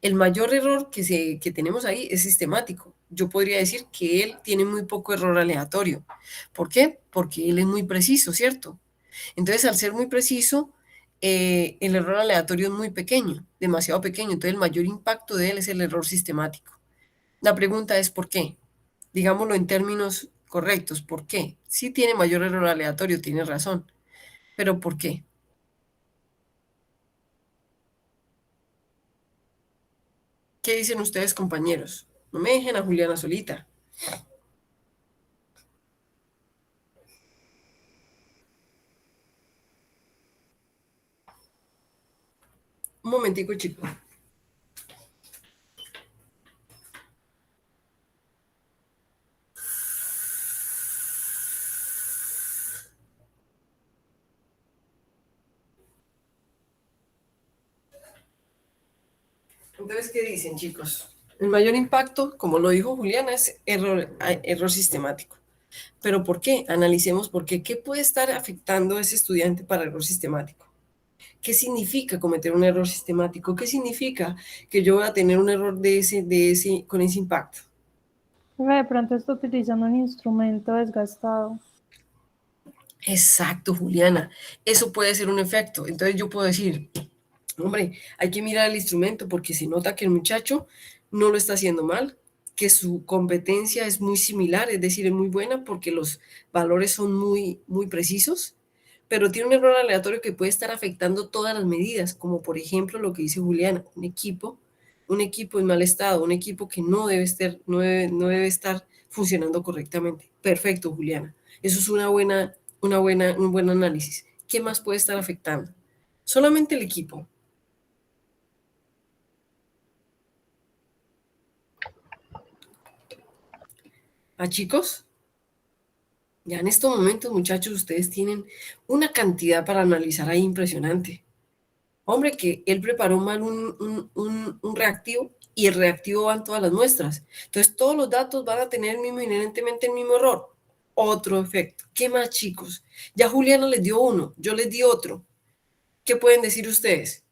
Speaker 2: El mayor error que tenemos ahí es sistemático. Yo podría decir que él tiene muy poco error aleatorio. ¿Por qué? Porque él es muy preciso, ¿cierto? Entonces, al ser muy preciso, el error aleatorio es muy pequeño, demasiado pequeño. Entonces, el mayor impacto de él es el error sistemático. La pregunta es ¿por qué? Digámoslo en términos correctos, ¿por qué? Sí tiene mayor error aleatorio, tiene razón, pero ¿por qué? ¿Qué dicen ustedes, compañeros? No me dejen a Juliana solita. Un momentico, chicos. Entonces, ¿qué dicen, chicos? El mayor impacto, como lo dijo Juliana, es error sistemático. ¿Pero por qué? Analicemos por qué. ¿Qué puede estar afectando a ese estudiante para error sistemático? ¿Qué significa cometer un error sistemático? ¿Qué significa que yo voy a tener un error con ese impacto?
Speaker 1: Profe, de pronto está utilizando un instrumento desgastado.
Speaker 2: Exacto, Juliana. Eso puede ser un efecto. Entonces yo puedo decir, hombre, hay que mirar el instrumento porque se nota que el muchacho no lo está haciendo mal, que su competencia es muy similar, es decir, es muy buena porque los valores son muy, muy precisos, pero tiene un error aleatorio que puede estar afectando todas las medidas, como por ejemplo lo que dice Juliana, un equipo en mal estado, un equipo que no debe estar funcionando correctamente. Perfecto, Juliana. Eso es un buen análisis. ¿Qué más puede estar afectando? Solamente el equipo. ¿A chicos? Ya en estos momentos, muchachos, ustedes tienen una cantidad para analizar ahí impresionante. Hombre, que él preparó mal un reactivo y el reactivo van todas las muestras. Entonces, todos los datos van a tener inherentemente el mismo error. Otro efecto. ¿Qué más, chicos? Ya Juliana les dio uno, yo les di otro. ¿Qué pueden decir ustedes?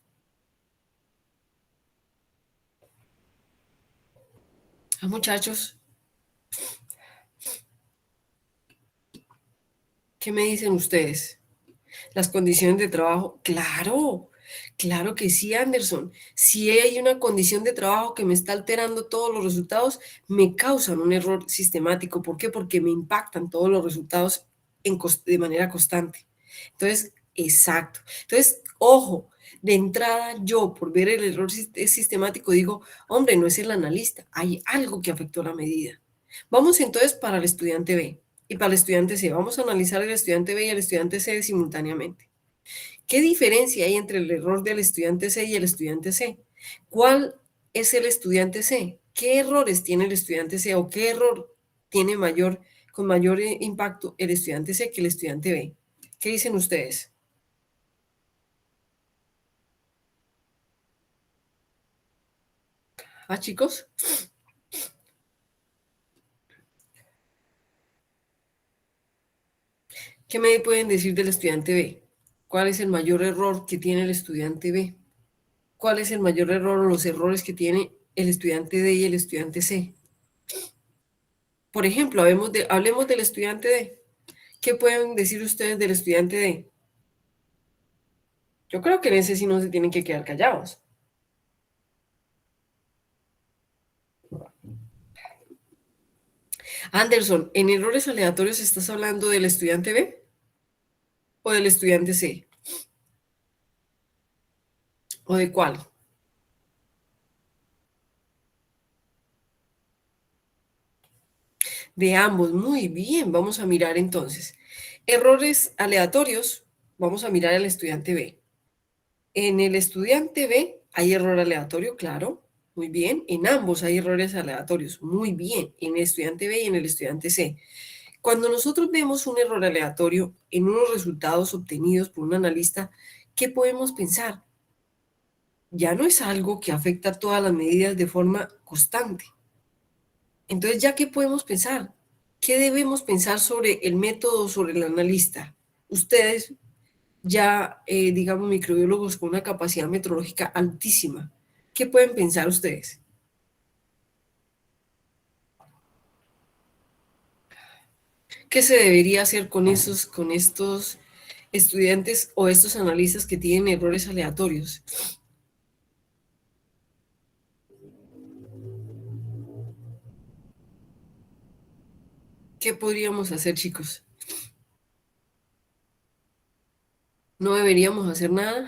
Speaker 2: Muchachos, ¿qué me dicen ustedes? Las condiciones de trabajo, claro, claro que sí, Anderson. Si hay una condición de trabajo que me está alterando todos los resultados, me causan un error sistemático. ¿Por qué? Porque me impactan todos los resultados de manera constante. Entonces, exacto. Entonces, ojo, De entrada, yo, por ver el error sistemático, digo, hombre, no es el analista, hay algo que afectó la medida. Vamos entonces para el estudiante B y para el estudiante C. Vamos a analizar el estudiante B y el estudiante C simultáneamente. ¿Qué diferencia hay entre el error del estudiante C y el estudiante C? ¿Cuál es el estudiante C? ¿Qué errores tiene el estudiante C o qué error tiene con mayor impacto el estudiante C que el estudiante B? ¿Qué dicen ustedes? Ah, chicos. ¿Qué me pueden decir del estudiante B? ¿Cuál es el mayor error que tiene el estudiante B? ¿Cuál es el mayor error o los errores que tiene el estudiante D y el estudiante C? Por ejemplo, hablemos del estudiante D. ¿Qué pueden decir ustedes del estudiante D? Yo creo que en ese sí no se tienen que quedar callados. Anderson, ¿en errores aleatorios estás hablando del estudiante B o del estudiante C? ¿O de cuál? De ambos. Muy bien, vamos a mirar entonces. Errores aleatorios, vamos a mirar al estudiante B. En el estudiante B hay error aleatorio, claro, muy bien. En ambos hay errores aleatorios, muy bien. En el estudiante B y en el estudiante C. Cuando nosotros vemos un error aleatorio en unos resultados obtenidos por un analista, ¿qué podemos pensar? Ya no es algo que afecta a todas las medidas de forma constante. Entonces, ¿ya qué podemos pensar? ¿Qué debemos pensar sobre el método, sobre el analista? Ustedes, ya, digamos, microbiólogos con una capacidad metodológica altísima, ¿qué pueden pensar ustedes? ¿Qué se debería hacer con estos estudiantes o estos analistas que tienen errores aleatorios? ¿Qué podríamos hacer, chicos? ¿No deberíamos hacer nada?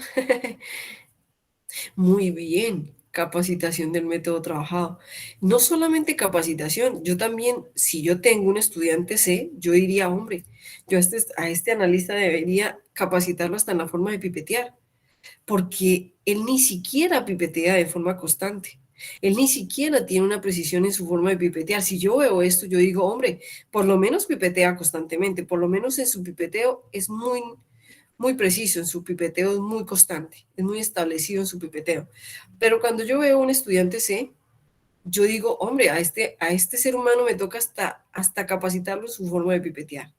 Speaker 2: Muy bien, capacitación del método trabajado. No solamente capacitación, yo también, si yo tengo un estudiante C, yo diría, hombre, yo a este analista debería capacitarlo hasta en la forma de pipetear, porque él ni siquiera pipetea de forma constante. Él ni siquiera tiene una precisión en su forma de pipetear. Si yo veo esto, yo digo, hombre, por lo menos pipetea constantemente, por lo menos en su pipeteo es muy preciso, en su pipeteo es muy constante, es muy establecido en su pipeteo. Pero cuando yo veo a un estudiante C, yo digo, hombre, a este ser humano me toca hasta capacitarlo en su forma de pipetear.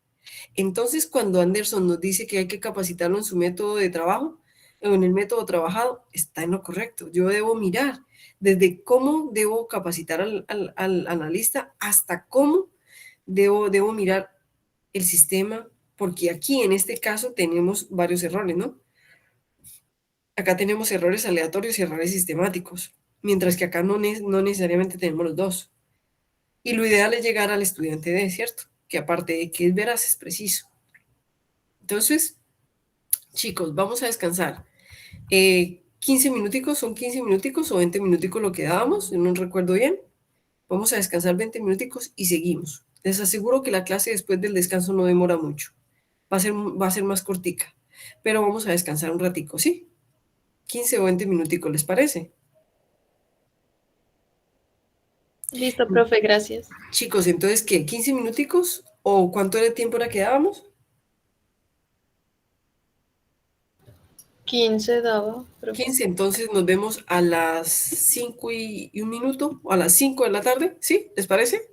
Speaker 2: Entonces, cuando Anderson nos dice que hay que capacitarlo en su método de trabajo, o en el método trabajado, está en lo correcto. Yo debo mirar desde cómo debo capacitar al analista hasta cómo debo mirar el sistema, porque aquí en este caso tenemos varios errores, ¿no? Acá tenemos errores aleatorios y errores sistemáticos, mientras que acá no necesariamente tenemos los dos. Y lo ideal es llegar al estudiante D, ¿cierto? Que aparte de que es veraz, es preciso. Entonces, chicos, vamos a descansar. 15 minuticos, ¿son 15 minuticos o 20 minuticos lo que dábamos? Yo no recuerdo bien. Vamos a descansar 20 minuticos y seguimos. Les aseguro que la clase después del descanso no demora mucho. Va a ser más cortica, pero vamos a descansar un ratico, ¿sí? 15 o 20 minuticos, ¿les parece?
Speaker 4: Listo, profe, gracias.
Speaker 2: Chicos, entonces, ¿qué? ¿15 minuticos? ¿O cuánto era el tiempo era que dábamos?
Speaker 4: 15 daba, profe.
Speaker 2: 15, entonces nos vemos a las 5:01 o a las 5 de la tarde, ¿sí? ¿Les parece?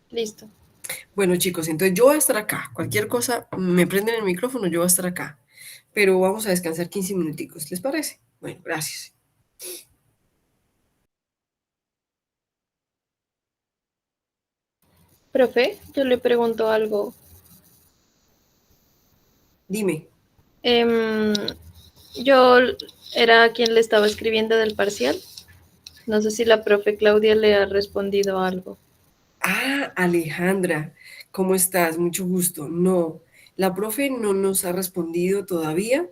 Speaker 4: Listo.
Speaker 2: Bueno, chicos, entonces yo voy a estar acá. Cualquier cosa, me prenden el micrófono, yo voy a estar acá. Pero vamos a descansar 15 minuticos, ¿les parece? Bueno, gracias.
Speaker 4: Profe, yo le pregunto algo.
Speaker 2: Dime.
Speaker 4: Yo era quien le estaba escribiendo del parcial. No sé si la profe Claudia le ha respondido algo.
Speaker 2: Ah, Alejandra, ¿cómo estás? Mucho gusto. No, la profe no nos ha respondido todavía.